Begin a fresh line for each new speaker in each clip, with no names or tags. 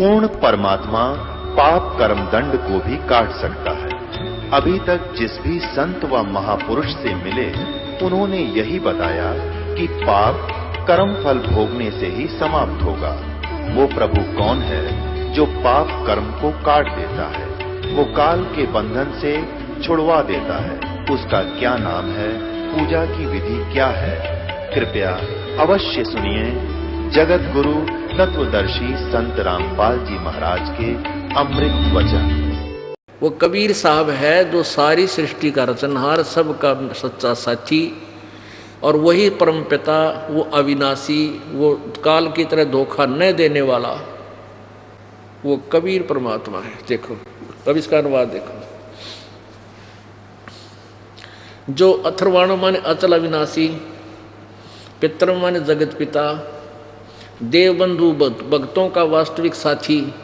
पूर्ण परमात्मा पाप कर्म दंड को भी काट सकता है। अभी तक जिस भी संत व महापुरुष से मिले उन्होंने यही बताया कि पाप कर्म फल भोगने से ही समाप्त होगा। वो प्रभु कौन है जो पाप कर्म को काट देता है, वो काल के बंधन से छुड़वा देता है। उसका क्या नाम है, पूजा की विधि क्या है? कृपया अवश्य सुनिए जगत गुरु तत्वदर्शी संत रामपाल जी महाराज के अमृत वचन।
वो कबीर साहब है जो सारी सृष्टि का रचनहार, सबका सच्चा साथी, और वही परमपिता, वो अविनाशी, वो काल की तरह धोखा न देने वाला, वो कबीर परमात्मा है। देखो अब इसका अनुवाद देखो। जो अथर्वाण माने अचल अविनाशी, पितर माने जगत पिता, देवबंधु भक्तों का वास्तविक साथी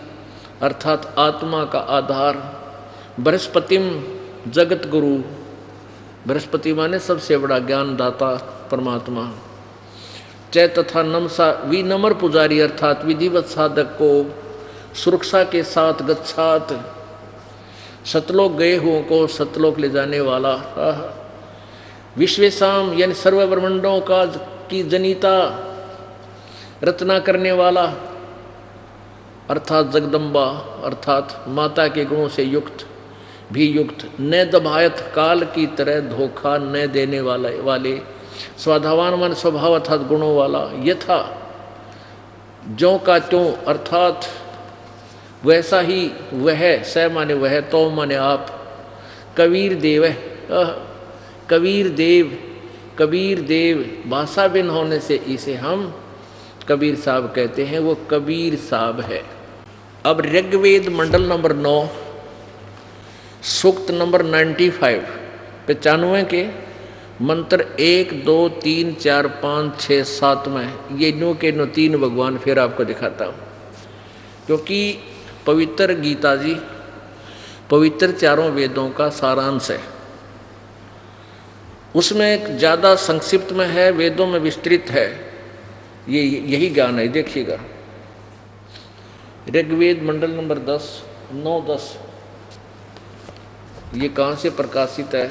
अर्थात आत्मा का आधार, बृहस्पतिम जगत गुरु, बृहस्पति माने सबसे बड़ा ज्ञानदाता परमात्मा, चै तथा नमसा विनम्र पुजारी अर्थात विधिवत साधक को सुरक्षा के साथ गच्छात, सतलोक गए हुओं को सतलोक ले जाने वाला, विश्वेशाम यानी सर्व ब्रह्मांडों का की जनिता रचना करने वाला अर्थात जगदम्बा अर्थात माता के गुणों से युक्त भी युक्त, न दबायत काल की तरह धोखा न देने वाले, स्वधावान मन स्वभाव अर्थात गुणों वाला, यथा ज्यों का त्यों अर्थात वैसा ही वह, स माने वह, तो माने आप, कबीर देव कबीर देव भाषा बिन होने से इसे हम कबीर साहब कहते हैं, वो कबीर साहब है। अब ऋग्वेद मंडल नंबर 9 सूक्त नंबर 95 के मंत्र 1 2 3 4 5 6 7 में ये नो के नो 3 भगवान फिर आपको दिखाता हूँ, क्योंकि पवित्र गीता जी पवित्र चारों वेदों का सारांश है। उसमें ज़्यादा संक्षिप्त में है, वेदों में विस्तृत है, ये यही ज्ञान है। देखिएगा ऋग्वेद मंडल नंबर 10 9 10 ये कहाँ से प्रकाशित है?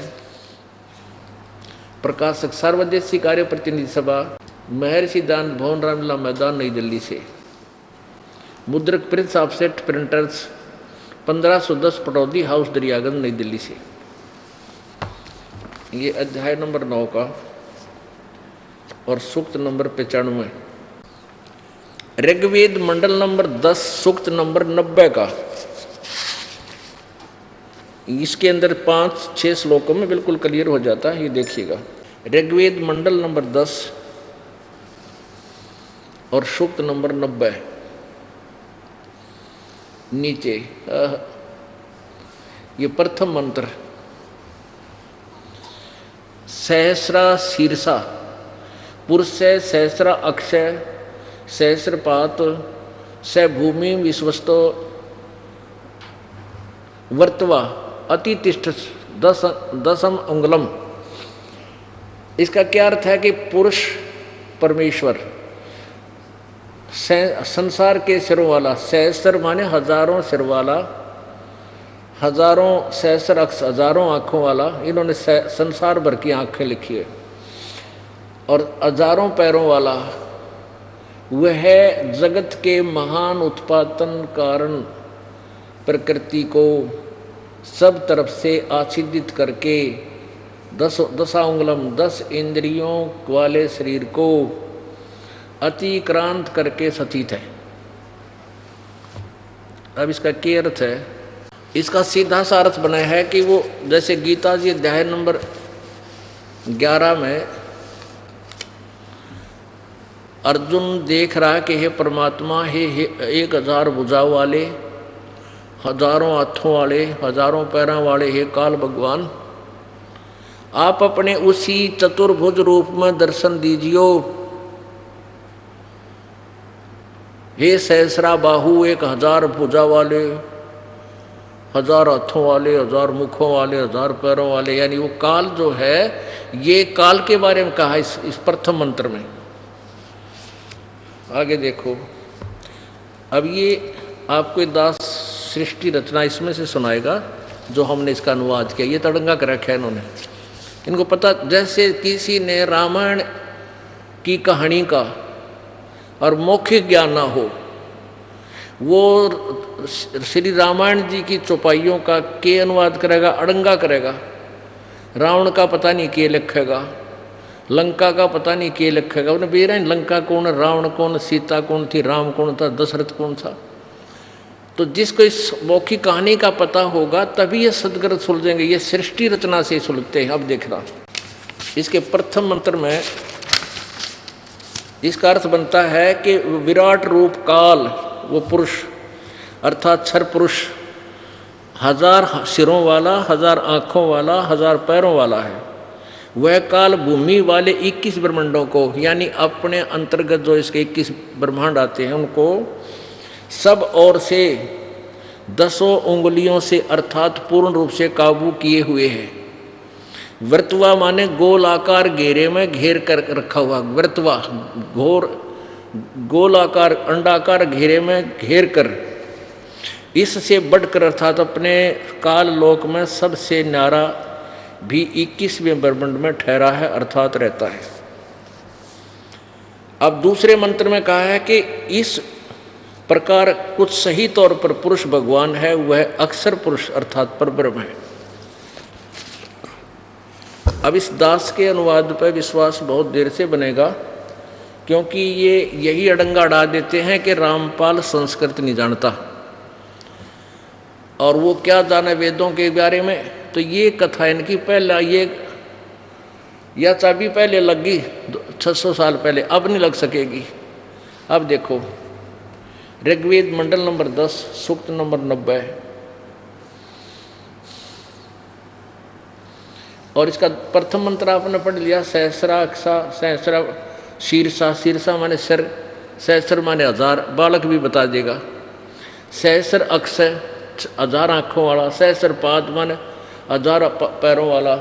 प्रकाशक सर्वदेशी कार्य प्रतिनिधि सभा, महर्षि दान भवन, रामलीला मैदान, नई दिल्ली से। मुद्रक Prince offset printers 1510 Pataudi house Daryaganj, नई दिल्ली से। ये अध्याय नंबर 9 का और सूक्त नंबर 95। ऋग्वेद मंडल नंबर 10 सूक्त नंबर 90 का, इसके अंदर 5-6 श्लोकों में बिल्कुल क्लियर हो जाता है। ये देखिएगा ऋग्वेद मंडल नंबर 10 और सूक्त नंबर 90 नीचे ये प्रथम मंत्र, सहस्रा शीर्षा पुरुष सहस्रा अक्षय सहस्रपात स भूमि विश्वस्तो वर्तवा अतितिष्ठ दसम अंगुलम। इसका क्या अर्थ है कि पुरुष परमेश्वर संसार के सिरों वाला, सहस्र माने हजारों सिर वाला, हजारों सहस्र अक्ष हजारों आँखों वाला, इन्होंने संसार भर की आँखें लिखी है, और हजारों पैरों वाला, वह जगत के महान उत्पादन कारण प्रकृति को सब तरफ से आच्छादित करके दशांगुलम 10 इंद्रियों वाले शरीर को अतिक्रांत करके स्थित है। अब इसका क्या अर्थ है? इसका सीधा सा अर्थ बना है कि वो जैसे गीता जी अध्याय नंबर 11 में अर्जुन देख रहा है कि हे परमात्मा, हे 1000 भुजाओं वाले, हजारों हाथों वाले, हजारों पैरों वाले हे काल भगवान, आप अपने उसी चतुर्भुज रूप में दर्शन दीजियो। हे सहस्रा बाहु, 1000 भुजा वाले, 1000 हाथों वाले, 1000 मुखों वाले, 1000 पैरों वाले, यानी वो काल जो है, ये काल के बारे में कहा इस प्रथम मंत्र में। आगे देखो, अब ये आपको दास सृष्टि रचना इसमें से सुनाएगा जो हमने इसका अनुवाद किया। ये तड़ंगा कर रखा है इन्होंने, इनको पता। जैसे किसी ने रामायण की कहानी का और मौखिक ज्ञान ना हो, वो श्री रामायण जी की चौपाइयों का के अनुवाद करेगा, अड़ंगा करेगा। रावण का पता नहीं के लिखेगा, लंका का पता नहीं के लिखेगा। उन्हें बेरा लंका कौन, रावण कौन, सीता कौन थी, राम कौन था, दशरथ कौन था। तो जिसको इस मौखिक कहानी का पता होगा तभी ये सदग्रंथ सुलझेंगे। ये सृष्टि रचना से सुलझते हैं। अब देखना, इसके प्रथम मंत्र में इसका अर्थ बनता है कि विराट रूप काल, वो पुरुष अर्थात क्षर पुरुष 1000 सिरों वाला, 1000 आँखों वाला, 1000 पैरों वाला है। वह काल भूमि वाले 21 ब्रह्मांडों को, यानी अपने अंतर्गत जो इसके 21 ब्रह्मांड आते हैं उनको सब ओर से 10 उंगलियों से अर्थात पूर्ण रूप से काबू किए हुए है। वृत्वा माने गोल आकार घेरे में घेर कर रखा हुआ। वृत्वा गोल आकार अंडाकार घेरे में घेर कर, इससे बढ़कर अर्थात अपने काल लोक में सबसे न्यारा भी 21वें ब्रह्मांड में ठहरा है अर्थात रहता है। अब दूसरे मंत्र में कहा है कि इस प्रकार कुछ सही तौर पर पुरुष भगवान है, वह अक्षर पुरुष अर्थात परब्रह्म है। अब इस दास के अनुवाद पर विश्वास बहुत देर से बनेगा, क्योंकि ये यही अड़ंगा अड़ा देते हैं कि रामपाल संस्कृत नहीं जानता और वो क्या जाने वेदों के बारे में। तो ये कथा इनकी पहला ये या चाबी पहले लग गई 600 साल पहले, अब नहीं लग सकेगी। अब देखो ऋग्वेद मंडल नंबर 10 सूक्त नंबर 90 और इसका प्रथम मंत्र आपने पढ़ लिया। सहस्रा अक्षा सहस्रा शीर्षा, शीर्षा माने सिर, सहस्र माने 1000, बालक भी बता देगा। सहस्र अक्ष 1000 आँखों वाला, सहस्र पाद माने 1000 पैरों वाला।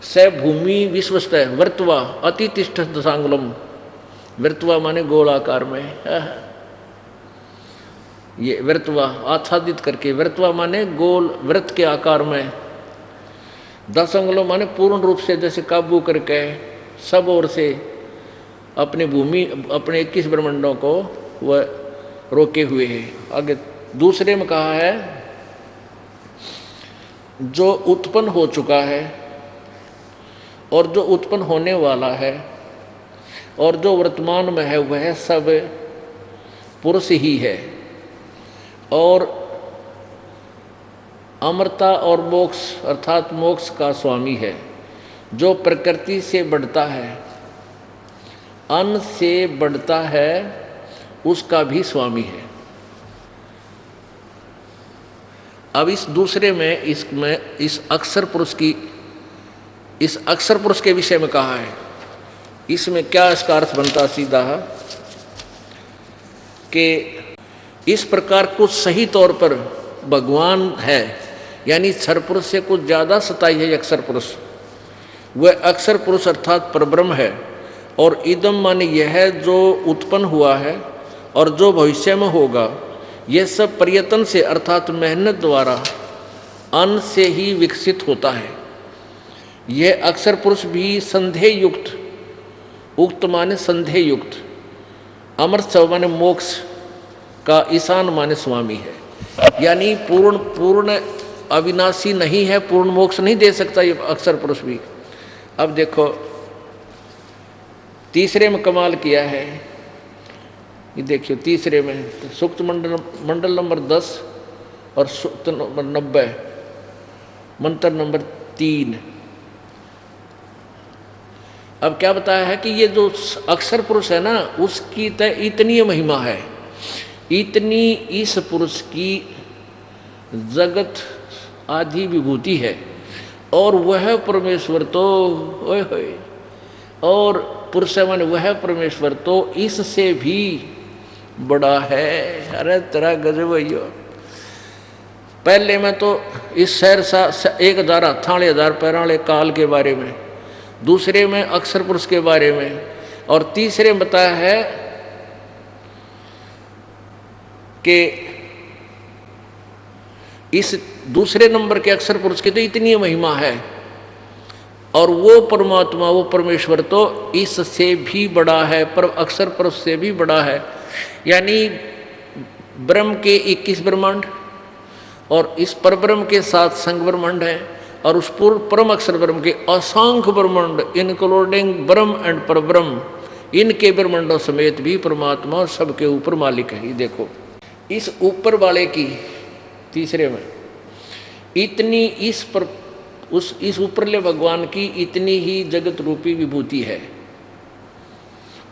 स भूमि विश्वस्त वृत्वा अतितिष्ठ दशांगुलम, वृत्वा माने गोलाकार में। ये वृत्वा आच्छादित करके, वृत्वा माने गोल वृत्त के आकार में। 10 अंगुलों माने पूर्ण रूप से जैसे काबू करके सब ओर से अपनी भूमि अपने 21 ब्रह्मांडों को वह रोके हुए है। आगे दूसरे में कहा है जो उत्पन्न हो चुका है और जो उत्पन्न होने वाला है और जो वर्तमान में है वह सब पुरुष ही है और अमरता और मोक्ष अर्थात मोक्ष का स्वामी है। जो प्रकृति से बढ़ता है, अन्न से बढ़ता है, उसका भी स्वामी है। अब इस दूसरे में इस अक्षर पुरुष के विषय में कहा है। इसमें क्या इसका अर्थ बनता सीधा कि इस प्रकार कुछ सही तौर पर भगवान है, यानी क्षर पुरुष से कुछ ज़्यादा सताई है अक्षर पुरुष। वह अक्षर पुरुष अर्थात परब्रह्म है और इदम माने यह जो उत्पन्न हुआ है और जो भविष्य में होगा, यह सब प्रयत्न से अर्थात मेहनत द्वारा अन्न से ही विकसित होता है। यह अक्षर पुरुष भी संदेह युक्त, उक्त माने संदेह युक्त, अमृत माने मोक्ष का ईशान माने स्वामी है। यानी पूर्ण अविनाशी नहीं है, पूर्ण मोक्ष नहीं दे सकता ये अक्षर पुरुष भी। अब देखो तीसरे में कमाल किया है। ये देखियो तीसरे में सूक्त मंडल नंबर 10 और सूक्त नंबर 90 मंत्र नंबर 3। अब क्या बताया है कि ये जो अक्षर पुरुष है ना, उसकी तय इतनी महिमा है, इतनी इस पुरुष की जगत आदि विभूति है और वह परमेश्वर तो ओए होए, और पुरुष माने वह परमेश्वर तो इससे भी बड़ा है। अरे तेरा गजब है। पहले में तो इस शहर सा 1000 हथां वाले 1000 पैरां वाले काल के बारे में, दूसरे में अक्षर पुरुष के बारे में, और तीसरे में बताया है कि इस दूसरे नंबर के अक्षर पुरुष की तो इतनी महिमा है, और वो परमात्मा, वो परमेश्वर तो इससे भी बड़ा है, पर अक्षर पुरुष से भी बड़ा है। यानी ब्रह्म के 21 ब्रह्मांड और इस परब्रह्म के 7 संग ब्रह्मांड हैं, और उस परम अक्षर ब्रह्म के असंख्य ब्रह्मांड इंक्लूडिंग ब्रह्म एंड परब्रह्म, इनके ब्रह्मांडों समेत भी परमात्मा सबके ऊपर मालिक है। ये देखो इस ऊपर वाले की तीसरे में इतनी इस ऊपरले भगवान की इतनी ही जगत रूपी विभूति है,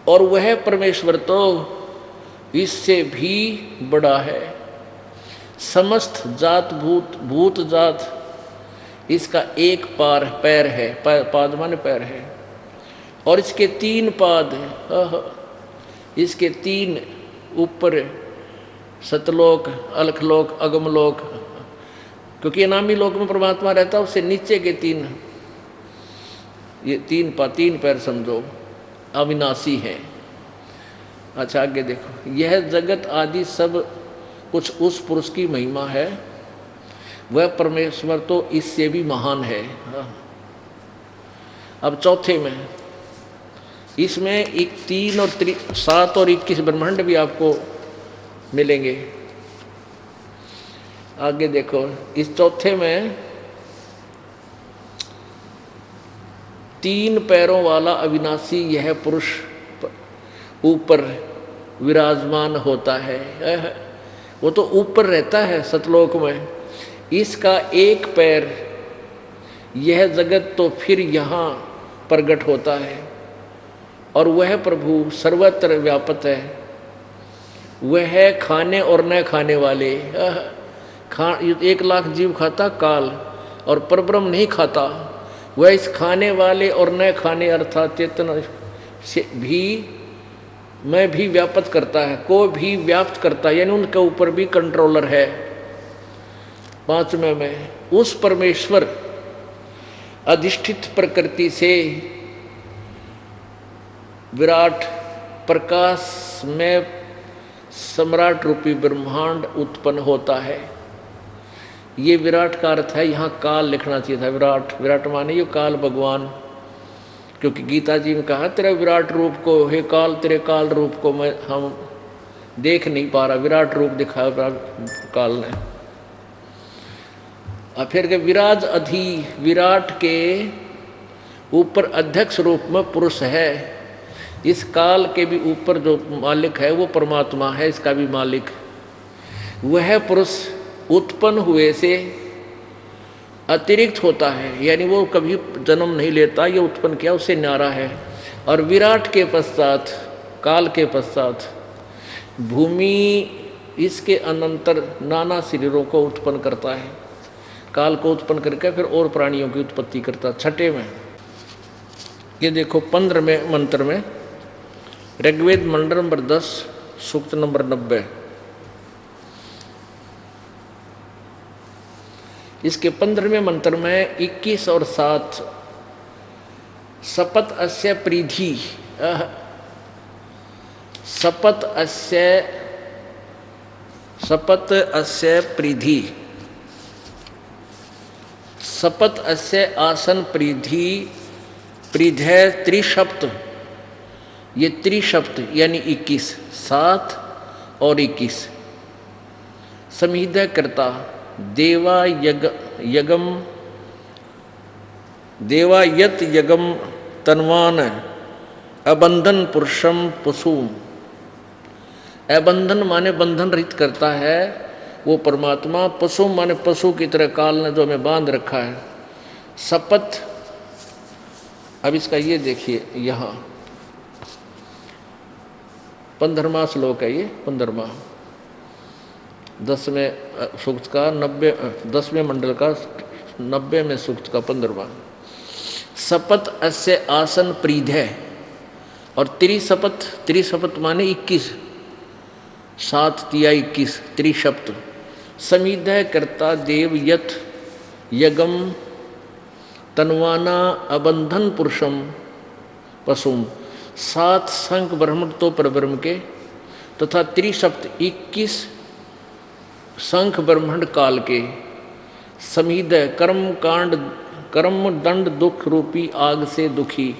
और वह परमेश्वर तो इससे भी बड़ा है। समस्त जात भूत जात इसका एक पैर है, पाद माने पैर है, और इसके 3 पाद हैं, इसके 3 ऊपर सतलोक, अलखलोक, अगमलोक, क्योंकि अनामी लोक में परमात्मा रहता है, उससे नीचे के 3 ये 3 पैर समझो अविनाशी है। अच्छा आगे देखो, यह जगत आदि सब कुछ उस पुरुष की महिमा है, वह परमेश्वर तो इससे भी महान है। अब चौथे में इसमें 3 और 7 और 21 ब्रह्मांड भी आपको मिलेंगे। आगे देखो, इस चौथे में 3 पैरों वाला अविनाशी यह पुरुष ऊपर विराजमान होता है। वो तो ऊपर रहता है सतलोक में, इसका एक पैर, यह जगत तो फिर यहाँ प्रकट होता है, और वह प्रभु सर्वत्र व्यापक है। वह खाने और न खाने वाले, 1 लाख जीव खाता काल, और परब्रह्म नहीं खाता। वह इस खाने वाले और न खाने अर्थात चेतन से भी मैं भी व्याप्त करता है, को भी व्याप्त करता है, यानी उनके ऊपर भी कंट्रोलर है। 5वें में उस परमेश्वर अधिष्ठित प्रकृति से विराट प्रकाश में सम्राट रूपी ब्रह्मांड उत्पन्न होता है। ये विराट का अर्थ है, यहाँ काल लिखना चाहिए था। विराट माने ये काल भगवान, क्योंकि गीता जी में कहा तेरे विराट रूप को, हे काल तेरे काल रूप को हम देख नहीं पा रहा, विराट रूप दिखाया काल ने। और फिर के विराज अधि, विराट के ऊपर अध्यक्ष रूप में पुरुष है। इस काल के भी ऊपर जो मालिक है वो परमात्मा है, इसका भी मालिक। वह पुरुष उत्पन्न हुए से अतिरिक्त होता है, यानी वो कभी जन्म नहीं लेता, ये उत्पन्न किया उससे न्यारा है। और विराट के पश्चात, काल के पश्चात भूमि इसके अनंतर नाना शरीरों को उत्पन्न करता है। काल को उत्पन्न करके फिर और प्राणियों की उत्पत्ति करता। 6 में ये देखो 15वें मंत्र में ऋग्वेद मंडल नंबर 10 सूक्त नंबर 90, इसके 15वें मंत्र में 21 और 7 सपत अस्य प्रीधि, सपत अस्य प्रीधि, सपत अस्य आसन प्रीधि, प्रीधय त्रिशप्त, ये त्रिशप्त यानी 21, 7 और 21 समिधय करता देवायत यगम तन्वान अबंधन पुरुषम पशुम। अबंधन माने बंधन रहित करता है वो परमात्मा, पशु माने पशु की तरह काल ने जो हमें बांध रखा है। शपथ, अब इसका ये देखिए यहाँ 15वां श्लोक है, ये 15वां 10वें सूक्त का 10वें मंडल का 90वें सूक्त का 15वां। सपत अस्य आसन प्रीधय, और त्रिशपथ माने 21, 7 तिया 21 त्रिशप्त। समिधय करता देव यथ यगम तन्वाना अबंधन पुरुषम पशुम। 7 संख ब्रह्मण तो परब्रह्म के, तथा त्रिशप्त 21 शंख ब्रह्मांड काल के, समीद कर्म दंड दुख रूपी आग से दुखी।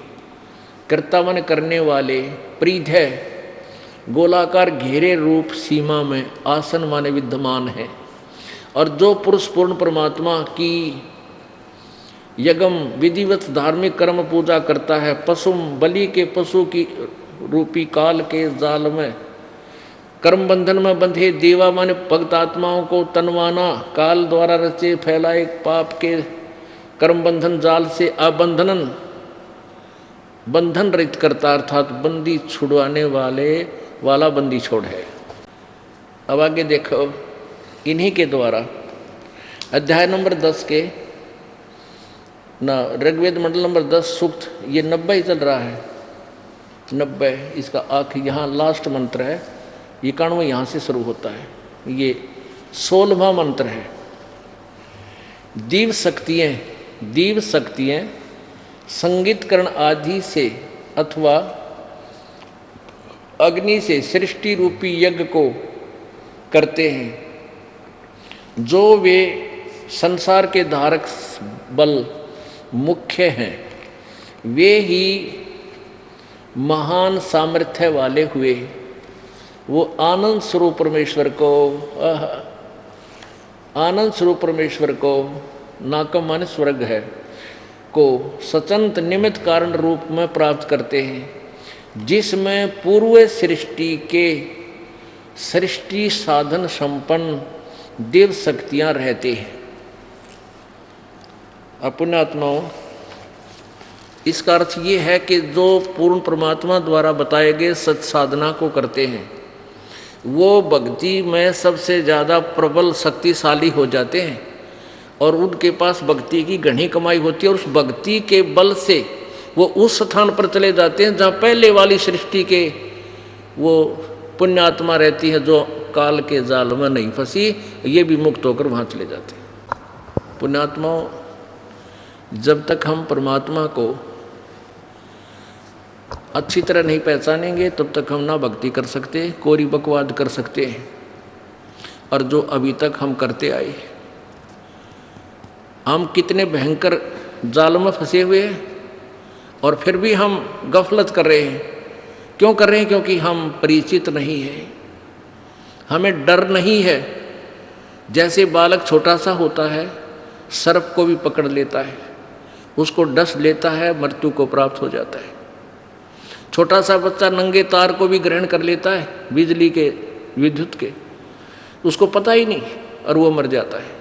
कर्ता मन करने वाले, प्रीत है गोलाकार घेरे रूप सीमा में आसन माने विद्यमान है। और जो पुरुष पूर्ण परमात्मा की यज्ञ विधिवत धार्मिक कर्म पूजा करता है, पशुम बलि के पशु की रूपी काल के जाल में कर्म बंधन में बंधे देवा माने भक्त आत्माओं को तनवाना काल द्वारा रचे फैलाए पाप के कर्म बंधन जाल से अबंधनन बंधन रहित करता, अर्थात बंदी छुड़वाने वाला बंदी छोड़ है। अब आगे देखो, इन्हीं के द्वारा अध्याय नंबर 10 के ना ऋग्वेद मंडल नंबर 10 सूक्त, ये 90 ही चल रहा है, 90 इसका आखिर यहाँ लास्ट मंत्र है, 91 यहाँ से शुरू होता है, ये 16वां मंत्र है। दीव शक्तियाँ संगीतकरण आदि से अथवा अग्नि से सृष्टि रूपी यज्ञ को करते हैं। जो वे संसार के धारक बल मुख्य हैं, वे ही महान सामर्थ्य वाले हुए। वो आनंद स्वरूप परमेश्वर को नाकम माने स्वर्ग है को सचंत निमित्त कारण रूप में प्राप्त करते हैं, जिसमें पूर्व सृष्टि साधन संपन्न देव शक्तियां रहते हैं। पुण्यात्माओं, इसका अर्थ ये है कि जो पूर्ण परमात्मा द्वारा बताए गए सत साधना को करते हैं, वो भक्ति में सबसे ज़्यादा प्रबल शक्तिशाली हो जाते हैं और उनके पास भक्ति की घनी कमाई होती है। और उस भक्ति के बल से वो उस स्थान पर चले जाते हैं जहाँ पहले वाली सृष्टि के वो पुण्यात्मा रहती है, जो काल के जाल में नहीं फंसी, ये भी मुक्त होकर वहाँ चले जाते हैं। पुण्यात्माओं, जब तक हम परमात्मा को अच्छी तरह नहीं पहचानेंगे तब तक हम ना भक्ति कर सकते, कोरी बकवाद कर सकते हैं। और जो अभी तक हम करते आए, हम कितने भयंकर जाल में फंसे हुए हैं और फिर भी हम गफलत कर रहे हैं। क्यों कर रहे हैं? क्योंकि हम परिचित नहीं हैं, हमें डर नहीं है। जैसे बालक छोटा सा होता है, सर्प को भी पकड़ लेता है, उसको डस लेता है, मृत्यु को प्राप्त हो जाता है। छोटा सा बच्चा नंगे तार को भी ग्रहण कर लेता है, बिजली के, विद्युत के, उसको पता ही नहीं और वो मर जाता है।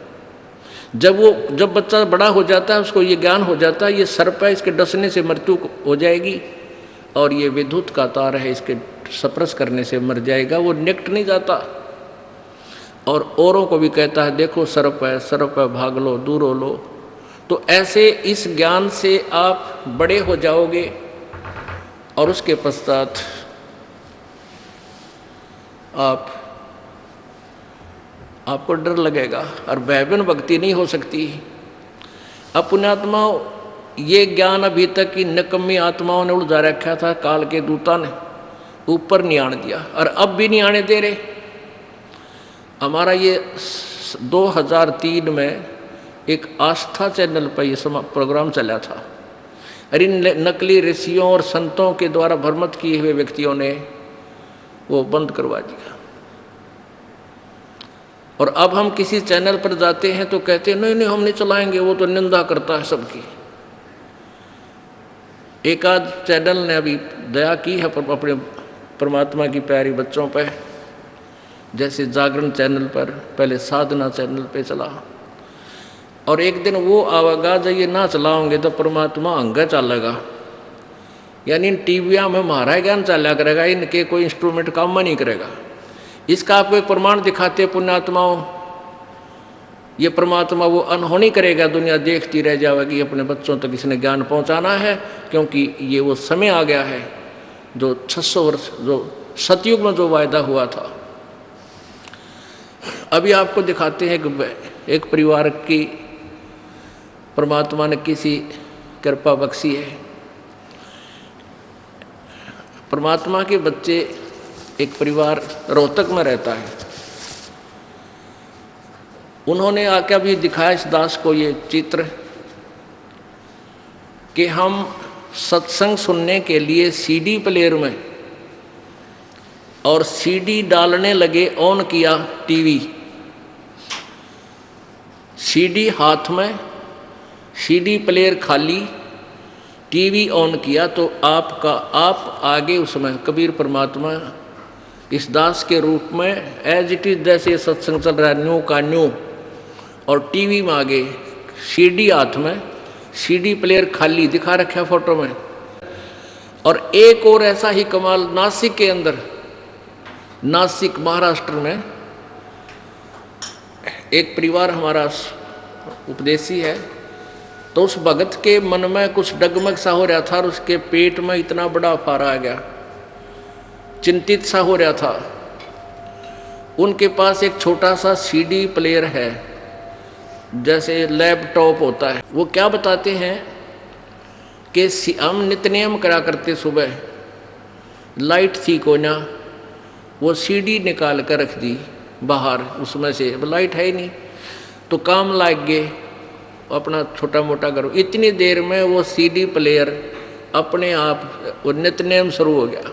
जब बच्चा बड़ा हो जाता है, उसको ये ज्ञान हो जाता है ये सर्प है, इसके डसने से मृत्यु हो जाएगी, और ये विद्युत का तार है, इसके स्पर्श करने से मर जाएगा। वो निकट नहीं जाता और औरों को भी कहता है देखो सर्प है, भाग लो, दूर हो लो। तो ऐसे इस ज्ञान से आप बड़े हो जाओगे और उसके पश्चात आपको डर लगेगा और भयभीन भक्ति नहीं हो सकती। अब पुण्यात्माओं, ये ज्ञान अभी तक की निकम्मी आत्माओं ने उलझा रखा था, काल के दूता ने ऊपर नहीं आने दिया और अब भी नहीं आने दे रहे। हमारा ये 2003 में एक आस्था चैनल पर ये प्रोग्राम चला था और इन नकली ऋषियों और संतों के द्वारा भ्रमित किए हुए व्यक्तियों ने वो बंद करवा दिया। और अब हम किसी चैनल पर जाते हैं तो कहते हैं नहीं हम नहीं चलाएंगे, वो तो निंदा करता है सबकी। एक आध चैनल ने अभी दया की है अपने परमात्मा की प्यारी बच्चों पर, जैसे जागरण चैनल पर, पहले साधना चैनल पे चला। और एक दिन वो आवेगा जब ये ना चलाओगे तो परमात्मा अंगा चलेगा, यानी इन टीवियाँ में हमारा ज्ञान चला करेगा, इनके कोई इंस्ट्रूमेंट काम में नहीं करेगा। इसका आपको एक प्रमाण दिखाते पुण्यात्माओं, ये परमात्मा वो अनहोनी करेगा, दुनिया देखती रह जाएगी। अपने बच्चों तक इसने ज्ञान पहुंचाना है, क्योंकि ये वो समय आ गया है जो 600 वर्ष जो सतयुग में जो वायदा हुआ था। अभी आपको दिखाते हैं कि एक परिवार की परमात्मा ने किसी कृपा बख्शी है। परमात्मा के बच्चे, एक परिवार रोहतक में रहता है, उन्होंने आके अभी दिखाया इस दास को ये चित्र कि हम सत्संग सुनने के लिए सीडी प्लेयर में और सीडी डालने लगे, ऑन किया टीवी, सीडी हाथ में, सीडी प्लेयर खाली, टीवी ऑन किया तो आप आगे उसमें कबीर परमात्मा इस दास के रूप में एज इट इज जैसे सत्संग चल रहा है न्यू का न्यू, और टीवी में आगे सीडी हाथ में, सीडी प्लेयर खाली दिखा रखा फोटो में। और एक और ऐसा ही कमाल नासिक के अंदर, नासिक महाराष्ट्र में एक परिवार हमारा उपदेशी है, तो उस भगत के मन में कुछ डगमग सा हो रहा था और उसके पेट में इतना बड़ा फारा आ गया, चिंतित सा हो रहा था। उनके पास एक छोटा सा सीडी प्लेयर है, जैसे लैपटॉप होता है। वो क्या बताते हैं कि हम नित्य नियम करा करते, सुबह लाइट थी कोई ना, वो सीडी निकाल कर रख दी बाहर, उसमें से अब लाइट है ही नहीं, तो काम लाग गए अपना छोटा मोटा करो। इतनी देर में वो सीडी प्लेयर अपने आप वो नित्य नियम शुरू हो गया।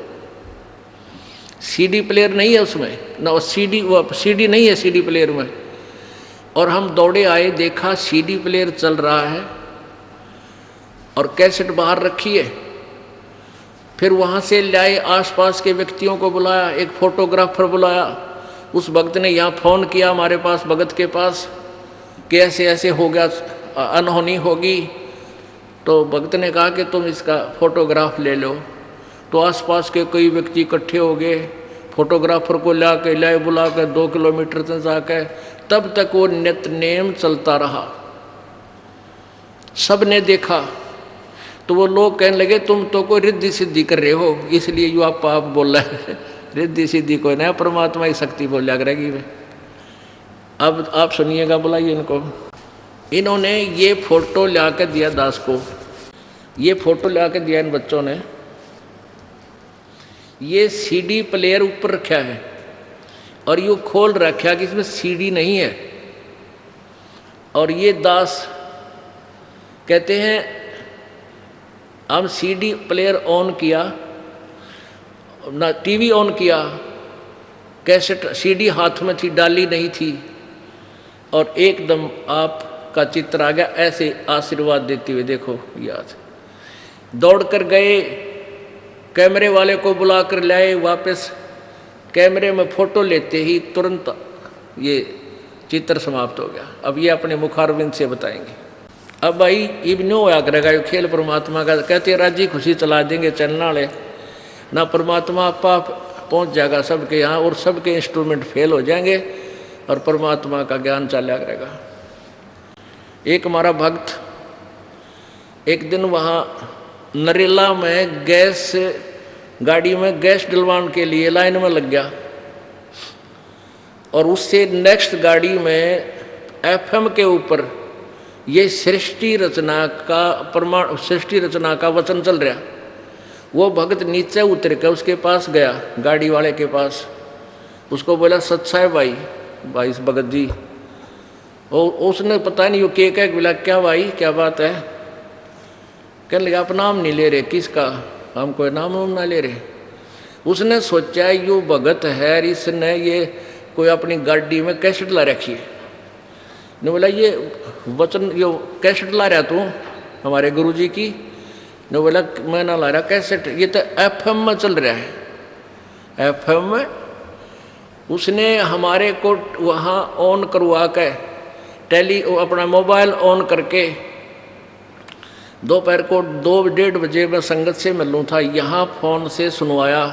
सीडी प्लेयर नहीं है उसमें ना, वो सीडी नहीं है सीडी प्लेयर में। और हम दौड़े आए, देखा सीडी प्लेयर चल रहा है और कैसेट बाहर रखी है। फिर वहाँ से लाए, आसपास के व्यक्तियों को बुलाया, एक फोटोग्राफर बुलाया। उस भक्त ने यहाँ फ़ोन किया हमारे पास, भगत के पास, कि ऐसे ऐसे हो गया, अनहोनी होगी। तो भक्त ने कहा कि तुम इसका फोटोग्राफ ले लो। तो आसपास के कई व्यक्ति इकट्ठे हो गए, फोटोग्राफर को लाए बुला कर 2 किलोमीटर तक जाकर, तब तक वो नित्य नेम चलता रहा। सब ने देखा तो वो लोग कहने लगे तुम तो कोई रिद्धि सिद्धि कर रहे हो, इसलिए यू आप बोल रहे हैं। रिद्धि सिद्धि कोई नहीं, परमात्मा की शक्ति बोलिया करेगी वे। अब आप सुनिएगा, बुलाइए इनको। इन्होंने ये फोटो ला कर दिया दास को, ये फोटो ला कर दिया इन बच्चों ने। ये सीडी प्लेयर ऊपर रखा है और यूँ खोल रखा कि इसमें सीडी नहीं है। और ये दास कहते हैं हम सीडी प्लेयर ऑन किया ना, टीवी ऑन किया, कैसेट सीडी हाथ में थी, डाली नहीं थी, और एकदम आपका चित्र आ गया ऐसे आशीर्वाद देते हुए। देखो याद, दौड़ कर गए, कैमरे वाले को बुला कर लाए, वापस कैमरे में फोटो लेते ही तुरंत ये चित्र समाप्त हो गया। अब ये अपने मुखारविंद से बताएंगे। अब भाई इब्नो होया करेगा ये खेल परमात्मा का, कहते राजी खुशी चला देंगे चलना वाले ना, परमात्मा आपा पहुंच जाएगा सबके यहाँ और सबके इंस्ट्रूमेंट फेल हो जाएंगे और परमात्मा का ज्ञान चला करेगा। एक हमारा भक्त एक दिन वहाँ नरेला में गैस गाड़ी में गैस डलवाने के लिए लाइन में लग गया, और उससे नेक्स्ट गाड़ी में एफएम के ऊपर ये सृष्टि रचना का वचन चल रहा। वो भक्त नीचे उतर कर उसके पास गया, गाड़ी वाले के पास, उसको बोला सच्चा है भाई भगत जी। और उसने पता नहीं वो के बोला क्या भाई क्या बात है, कहने लगा आप नाम नहीं ले रहे, किसका, हम कोई नाम ना ले रहे। उसने सोचा यो भगत है, इसने ये कोई अपनी गाड़ी में कैसेट ला रखी है। ने बोला ये वचन यो कैसेट ला रहा तू हमारे गुरुजी की। ने बोला मैं ना ला रहा कैसेट, ये तो एफएम में चल रहा है। एफएम में उसने हमारे को वहाँ ऑन करवा के अपना मोबाइल ऑन करके दोपहर को 2-1:30 बजे मैं संगत से मिलूँ था, यहाँ फ़ोन से सुनवाया।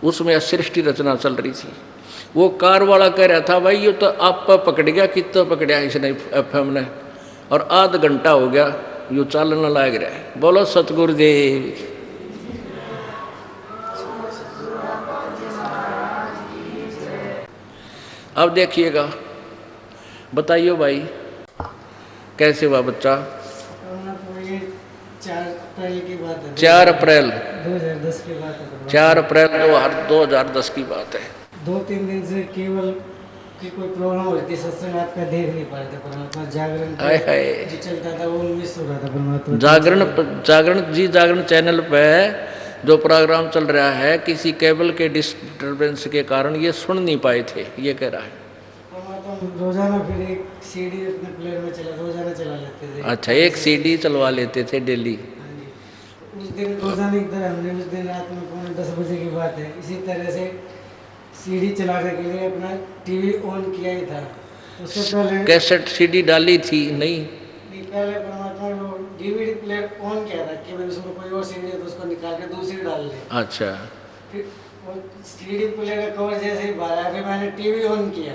उसमें सृष्टि रचना चल रही थी। वो कार वाला कह रहा था भाई ये तो आप पकड़ गया, कितना पकड़ा इसने एफएम ने, और आध घंटा हो गया यूँ चालना लाग रहा है। बोलो सतगुरुदेव। अब देखिएगा, बताइए भाई कैसे हुआ बच्चा।
4 अप्रैल की बात है।
4 अप्रैल
2010 की बात है।
4 अप्रैल 2010 की बात है।
2-3 दिन से केवल कि कोई प्रॉब्लम हो रही थी, सत्संग आपका देख नहीं पा रहे थे परमात्मा, जागरण
हाय हाय।
जो चलता था वो मिस हो रहा था परमात्मा।
जागरण चैनल पे जो प्रोग्राम चल रहा है, किसी केबल के डिस्टरबेंस के कारण ये सुन नहीं पाए थे, ये कह रहा है।
परमात्मा रोजाना फिर एक सीडी अपने प्लेयर में रोजाना चला लेते थे।
अच्छा, एक सीडी चलवा लेते थे डेली।
हाँ जी। उस दिन रोजाना की तरह हमने उस दिन रात में 9:30 बजे की बात है, इसी तरह से सीडी चलाने के लिए अपना टीवी ऑन किया ही था। उससे पहले
कैसेट सीडी डाली थी नहीं?
पहले परमात्मा वो डीवीडी प्लेयर ऑन किया था कि भाई उसमें कोई और सीडी है तो उसको निकाल के दूसरी डाल ले।
अच्छा।
फिर वो सीडी प्लेयर का कवर जैसे ही बाहर आया, फिर मैंने टीवी ऑन किया।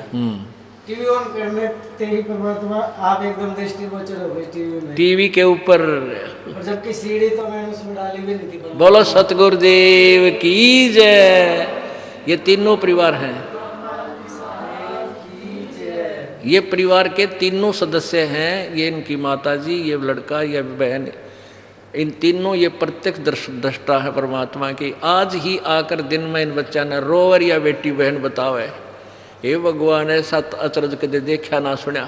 टीवी ऑन करने ते ही परमात्मा आप एकदम दृष्टिगोचर हो गए टीवी में, टीवी
के ऊपर।
और जबकि सीडी तो मैंने उसमें डाली भी नहीं थी।
बोलो सतगुरुदेव की जय। ये तीनों परिवार हैं, ये परिवार के तीनों सदस्य हैं। ये इनकी माताजी, ये लड़का, ये बहन, इन तीनों ये प्रत्यक्ष दृष्टा है परमात्मा की। आज ही आकर दिन में इन बच्चा ने रोवर या बेटी बहन बतावे, हे भगवान ऐसा अचरज कदे देखा ना सुना।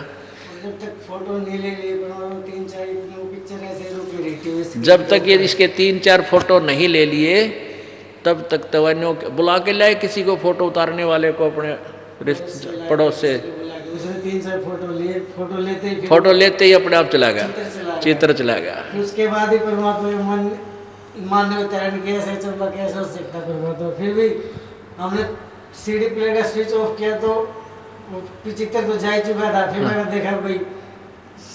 जब तक फोटो नहीं ले लिए 3-4 पिक्चर ऐसे रुकी रही थी।
जब तक ये इसके 3-4 फोटो नहीं ले लिए तब तक तवन्यों बुला के लाए किसी को, फोटो उतारने वाले को अपने पड़ोस से।
उसने 3-4 फोटो लिए,
फोटो लेते ही अपने आप चला गया, चित्र चला गया।
उसके बाद ही परमात्मा मन मानने उतारण कैसे चलता, कैसे हो सकता परमात्मा। फिर भी हमने सीडी प्लेयर का स्विच ऑफ किया तो चित्र तो जा ही चुका था। फिर मैंने देखा भाई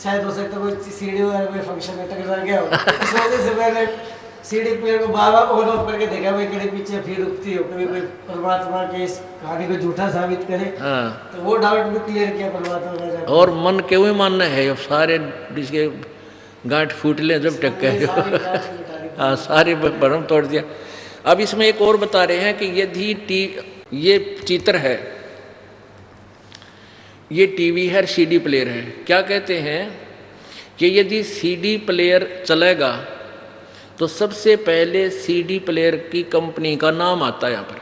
शायद हो सकता कोई सीडी वगैरह में फंक्शन में टकरा गया हो, इस वजह से मैंने सीडी प्लेयर को बार-बार ऑन ऑफ करके देखा भाई कहीं पीछे फिर रुकती हो, कभी कोई परमात्मा के इस कहानी को झूठा साबित करे। तो वो डाउट भी क्लियर किया परमात्मा का। और
मन क्यों ही मानना है, सारे जिसके गांठ फूट ले जब टक गए, हाँ सारे भरम तोड़ दिया। अब इसमें एक और बता रहे हैं कि यदि ये चित्र है, ये टीवी है, सीडी प्लेयर है। क्या कहते हैं कि यदि सीडी प्लेयर चलेगा तो सबसे पहले सीडी प्लेयर की कंपनी का नाम आता है यहाँ पर।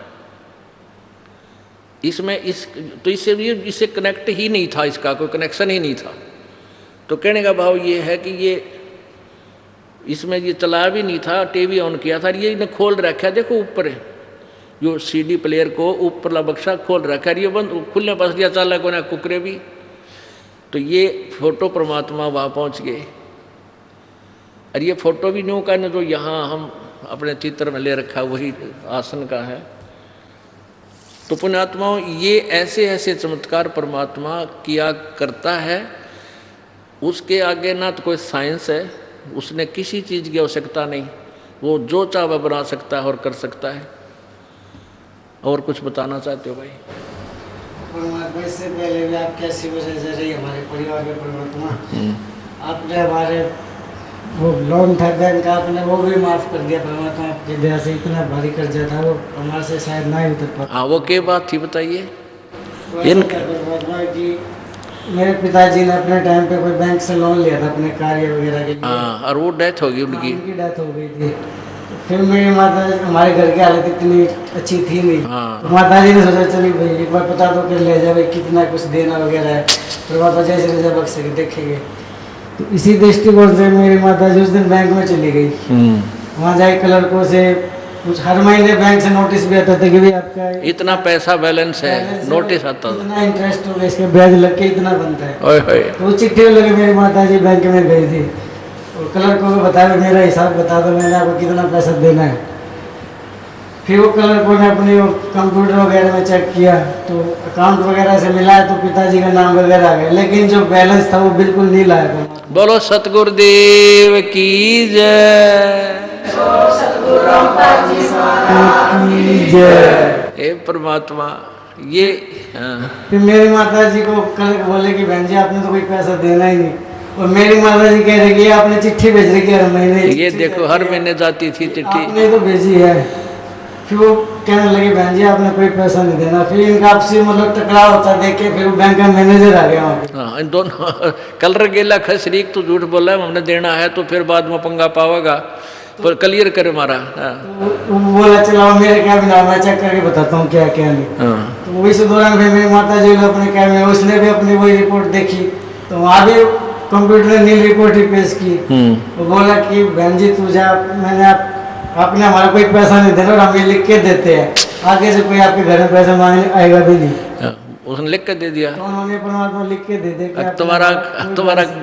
इसमें तो इससे कनेक्ट ही नहीं था, इसका कोई कनेक्शन ही नहीं था। तो कहने का भाव ये है कि ये इसमें ये चला भी नहीं था, टीवी ऑन किया था, ये इन्हें खोल रखा, देखो ऊपर है जो सीडी प्लेयर को ऊपरला बक्सा खोल रखा है, ये बंद खुलने पास दिया चालक को ना कुकरे भी। तो ये फोटो परमात्मा वहाँ पहुँच गए। और ये फोटो भी न्यू का न जो यहाँ हम अपने चित्र में ले रखा वही आसन का है। तो पुण्यात्माओं, ये ऐसे ऐसे चमत्कार परमात्मा किया करता है, उसके आगे ना तो कोई साइंस है, उसने किसी चीज़ की आवश्यकता नहीं, वो जो चाहे बना सकता है और कर सकता है। और कुछ बताना चाहते हो भाई?
परमात्मा इससे पहले भी आप कैसी वजह से रही हमारे परिवार में परमात्मा, आपने हमारे वो लोन था बैंक का, आपने वो भी माफ़ कर दिया परमात्मा। आपकी दया से इतना भारी कर्जा था वो हमारे से शायद ना ही उतर पाता।
हाँ, वो क्या बात थी बताइए?
परमात्मा की मेरे पिताजी ने अपने टाइम पे कोई बैंक से लोन लिया था अपने कार्य वगैरह के लिए।
हाँ, और वो डेथ हो गई उनकी
डेथ हो गई थी। फिर मेरी माता, हमारे घर की हालत इतनी अच्छी थी नहीं। तो माता जी ने सोचा चलिए भाई एक बार पता तो कर ले जाए भाई कितना कुछ देना वगैरह है, परमात्मा जैसे जैसे बख्श सके देखेंगे। तो इसी दृष्टिकोण से मेरी माता जी उस दिन बैंक में चली गई। वहाँ जाए क्लर्कों से कुछ हर महीने बैंक से नोटिस भी आता था कि भाई आपका
इतना पैसा बैलेंस है, नोटिस आता था,
इतना इंटरेस्ट हो गया, इसके ब्याज लग के इतना बनता है।
तो
वो चिट्ठी लगे मेरी माता जी बैंक में गई थी और क्लर्कों को बताया मेरा हिसाब बता दो, मैंने आपको कितना पैसा देना है। फिर वो क्लर्कों ने अपनी कंप्यूटर वगैरह में चेक किया तो अकाउंट वगैरह से मिलाया तो पिताजी का नाम वगैरह आ गया, लेकिन जो बैलेंस था वो बिल्कुल नहीं लाया।
बोलो सतगुरुदेव की जय। हे परमात्मा, ये
फिर मेरी माता जी को कल बोले कि बहन जी आपने तो कोई पैसा देना ही नहीं, और मेरी माता जी कह रही कि आपने चिट्ठी भेज रही हर महीने,
ये देखो हर महीने जाती थी चिट्ठी,
आपने तो भेजी है। फिर वो कहने लगे बहन जी आपने कोई पैसा नहीं देना। फिर इनका आपसी मतलब टकराव होता देख के फिर वो बैंक का मैनेजर आ गया वहाँ पे।
हाँ, इन दोनों कलर गेला खसरीक तो झूठ बोला है हमने देना है, तो फिर बाद में पंगा पावेगा। पर क्लियर करे मारा। हाँ।
तो वो बोला चलाओ मेरे कैबिन में, मैं चेक करके बताता हूँ क्या क्या नहीं।
हाँ।
तो इस दौरान फिर मेरी माता जी अपने कैबिन, उसने भी अपनी वही रिपोर्ट देखी, तो वहाँ भी कंप्यूटर ने नील रिपोर्ट ही पेश की। वो बोला कि बहन जी तू जा, मैंने आपने हमारा कोई पैसा नहीं देना और हम ये लिख के देते हैं, आगे से कोई आपके घर में पैसा मांगने आएगा भी नहीं।
उसने लिख के दे दिया।
तो उन्होंने परमात्मा लिख के दे दे कि
तुम्हारा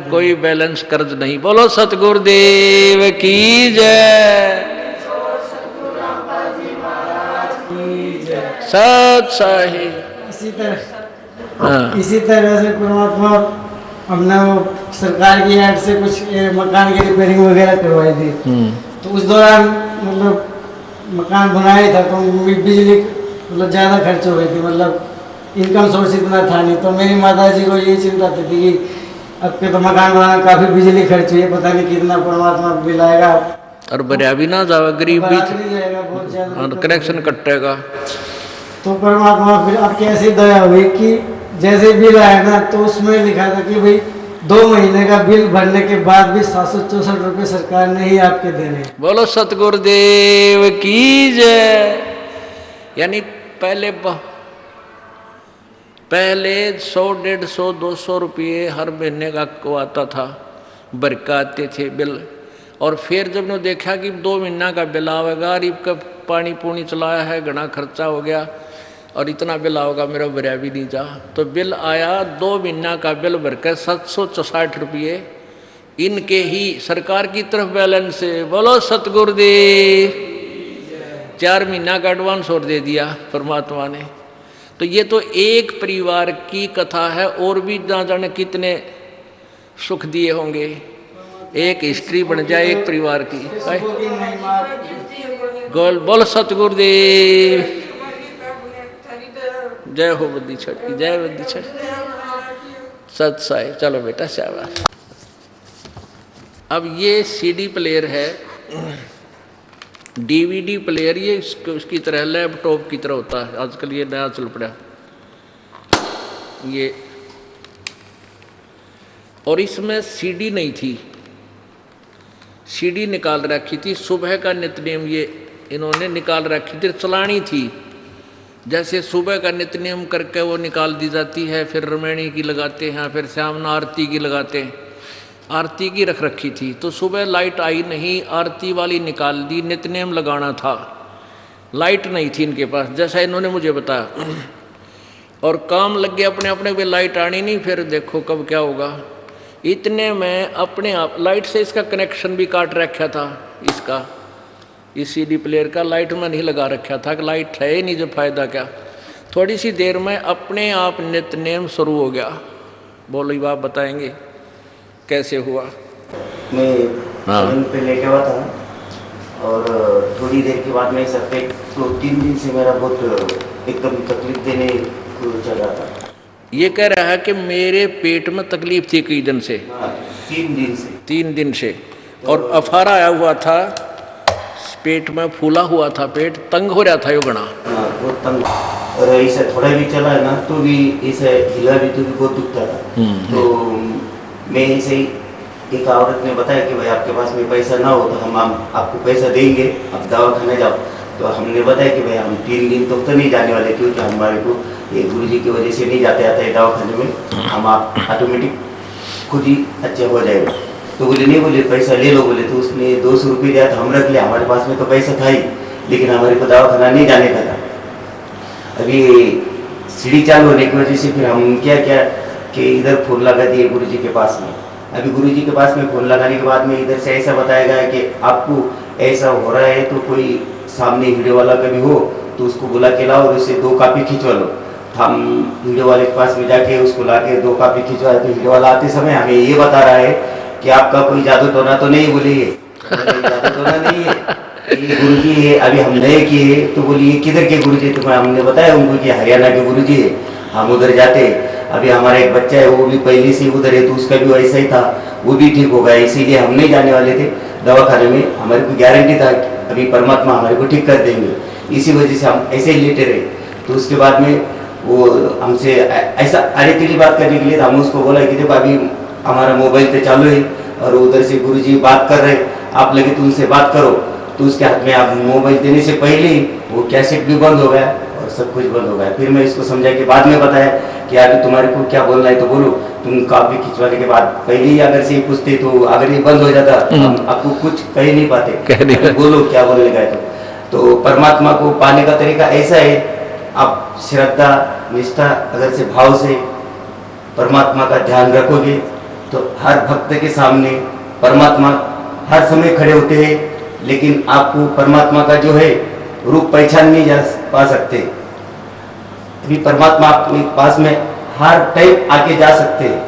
कोई बैलेंस कर्ज नहीं। बोलो सतगुरुदेव की जय। सत साहिब।
इसी तरह से परमात्मा हमने वो सरकार की ऐड से कुछ मकान की रिपेयरिंग वगैरह करवाई थी। तो उस दौरान मतलब मकान बनाया था तो बिजली मतलब ज़्यादा खर्च हो गई थी, मतलब इनकम सोर्स इतना था नहीं। तो मेरी माता जी को ये चिंता थी कि अब के तो मकान बनाने काफ़ी बिजली खर्च हुई है, पता नहीं कितना परमात्मा बिल आएगा
और बरिया भी ना जाएगा, गरीब भी
जाएगा बहुत ज़्यादा,
कनेक्शन कटेगा।
तो परमात्मा फिर अब कैसी दया हुई कि जैसे बिल आया ना तो उसमें लिखा था कि भाई 2 महीने का बिल भरने के बाद भी 764 रुपये सरकार ने ही आपके देने।
बोलो सतगुरुदेव की जय। यानी पहले 100, 150, 200 रुपये हर महीने का को आता था, बरका आते थे बिल। और फिर जब ने देखा कि 2 महीना का बिल आवेगा, गरीब का पानी पूनी चलाया है, घना खर्चा हो गया और इतना बिल आओगा, मेरा बरिया भी नहीं जा। तो बिल आया 2 महीना का बिल भरकर 764 रुपये इनके ही सरकार की तरफ बैलेंस से। बोलो सतगुरुदेव। 4 महीना का एडवांस और दे दिया परमात्मा ने। तो ये तो एक परिवार की कथा है, और भी ना जाने कितने सुख दिए होंगे। एक हिस्ट्री बन जाए एक परिवार की। बोल सतगुरुदेव। जय हो बुद्धि छठ की, जय बुद्धि छठ। सत साहिब। चलो बेटा शाबाश। अब ये सीडी प्लेयर है, डीवीडी प्लेयर, ये उसकी तरह लैपटॉप की तरह होता है, आजकल ये नया चल पड़ा ये। और इसमें सीडी नहीं थी, सीडी निकाल रखी थी। सुबह का नित्यनेम ये इन्होंने निकाल रखी थी, चलानी थी। जैसे सुबह का नित्यनेम करके वो निकाल दी जाती है, फिर रमैणी की लगाते हैं, फिर श्यामना आरती की लगाते हैं। आरती की रख रखी थी, तो सुबह लाइट आई नहीं, आरती वाली निकाल दी, नित्यनेम लगाना था, लाइट नहीं थी इनके पास, जैसा इन्होंने मुझे बताया। और काम लग गया अपने अपने पे, लाइट आनी नहीं, फिर देखो कब क्या होगा। इतने में अपने आप लाइट से इसका कनेक्शन भी काट रखा था, इसका इस सीडी प्लेयर का लाइट में नहीं लगा रखा था कि लाइट है ही नहीं, जो फायदा क्या। थोड़ी सी देर में अपने आप नित्यनेम शुरू हो गया। बोलो बाप बताएंगे कैसे हुआ।
मैं पे लेके हुआ था और थोड़ी देर के बाद में सर पे तो 3 दिन से मेरा बहुत एकदम तकलीफ देने को चल रहा था।
ये कह रहा है कि मेरे पेट में तकलीफ थी कई दिन से।
3 दिन से
और अफारा आया हुआ था, पेट में फूला हुआ था, पेट तंग हो रहा था यो घना।
हाँ बहुत तंग, और ऐसा थोड़ा भी चला है ना तो भी ऐसा हिला भी तो भी बहुत दुखता था। तो मैं ऐसे ही एक औरत ने बताया कि भाई आपके पास में पैसा ना हो तो हम आपको पैसा देंगे, आप दवा खाने जाओ। तो हमने बताया कि भाई हम 3 दिन तक तो नहीं जाने वाले, क्योंकि हमारे को ये गुरुजी की वजह से नहीं जाते आते दवा खाने में, हम आप ऑटोमेटिक खुद ही अच्छा हो जाएगा। तो बोले नहीं, बोले पैसा ले लो। बोले तो उसने 200 रुपये दिया तो हम रख लिया, हमारे पास में तो पैसा था ही, लेकिन हमारे को दवा खाना नहीं जाने का था। अभी सीढ़ी चालू होने की वजह से फिर हम क्या कि इधर फोन लगा दिए गुरुजी के पास में। अभी गुरुजी के पास में फोन लगाने के बाद में इधर से ऐसा बताया गया कि आपको ऐसा हो रहा है तो कोई सामने वीडियो वाला कभी हो तो उसको बुला के लाओ और उससे 2 कॉपी खिंचवा लो। हम वीडियो वाले के पास में जाके उसको ला के 2 कॉपी खिंचवाए तो वीडियो वाला आते समय हमें ये बता रहा है कि आपका कोई जादू टोना तो नहीं। बोलिए जादू टोना नहीं है, ये गुरुजी है, अभी हम नए किए। तो बोलिए किधर के गुरुजी? तो हमने बताया उनको कि हरियाणा के गुरुजी है, हम उधर जाते। अभी हमारा एक बच्चा है वो भी पहले से उधर है, तो उसका भी वैसा ही था, वो भी ठीक हो गया। इसीलिए हम नहीं जाने वाले थे दवाखाने में, हमारे को गारंटी था कि अभी परमात्मा हमारे को ठीक कर देंगे। इसी वजह से हम ऐसे ही लेटे रहे। तो उसके बाद में वो हमसे ऐसा अरे तेरी बात करने के लिए हमने उसको बोला कि देखो अभी हमारा मोबाइल तो चालू है और उधर से गुरुजी बात कर रहे, आप लगे तो उनसे बात करो, तो उसके हाथ में आप मोबाइल देने से पहले ही वो कैसेट भी बंद हो गया और सब कुछ बंद हो गया। फिर मैं इसको समझा के बाद में बताया कि अभी तुम्हारे को क्या बोलना है तो बोलो। तुम कॉपी खिंचवाने के बाद पहले ही अगर से पूछते तो अगर ये बंद हो जाता हम आपको कुछ कह नहीं पाते, बोलो क्या बोलने का है। तो परमात्मा को पाने का तरीका ऐसा है, आप श्रद्धा निष्ठा अगर से भाव से परमात्मा का ध्यान रखोगे तो हर भक्त के सामने परमात्मा हर समय खड़े होते हैं, लेकिन आपको परमात्मा का जो है रूप पहचान नहीं जा पा सकते। अभी परमात्मा आपके पास में हर टाइम आके जा सकते हैं,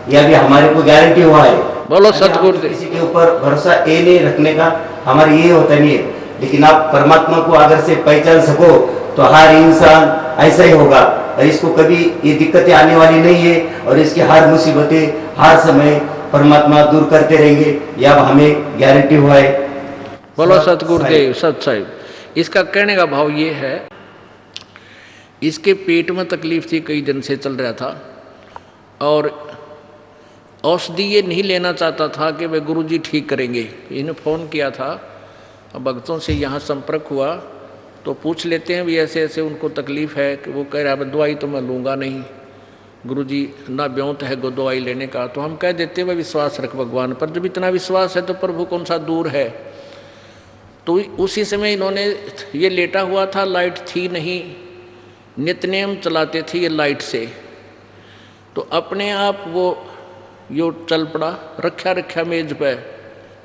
यह भी हमारे को गारंटी हुआ है।
बोलो सतगुरुदेव।
किसी के ऊपर भरोसा ये नहीं रखने का, हमारे ये होता नहीं है, लेकिन आप परमात्मा को अगर से पहचान सको तो हर इंसान ऐसा ही होगा और इसको कभी ये दिक्कतें आने वाली नहीं है और इसकी हर मुसीबतें हर समय परमात्मा दूर करते रहेंगे, यह हमें गारंटी हुआ है।
बोलो सतगुरुदेव सत साहिब। इसका कहने का भाव ये है, इसके पेट में तकलीफ थी, कई दिन से चल रहा था और औषधि ये नहीं लेना चाहता था कि वे गुरुजी ठीक करेंगे। इन्हें फ़ोन किया था, भक्तों से यहाँ संपर्क हुआ तो पूछ लेते हैं भी ऐसे ऐसे उनको तकलीफ़ है कि वो कह रहा है दवाई तो मैं लूँगा नहीं गुरुजी, ना ब्योंत है गो दवाई लेने का। तो हम कह देते हैं भाई विश्वास रख भगवान पर, जब इतना विश्वास है तो प्रभु कौन सा दूर है। तो उसी समय इन्होंने ये लेटा हुआ था, लाइट थी नहीं, नित्यनेम चलाते थे ये लाइट से, तो अपने आप वो यो चल पड़ा, रखा मेज पे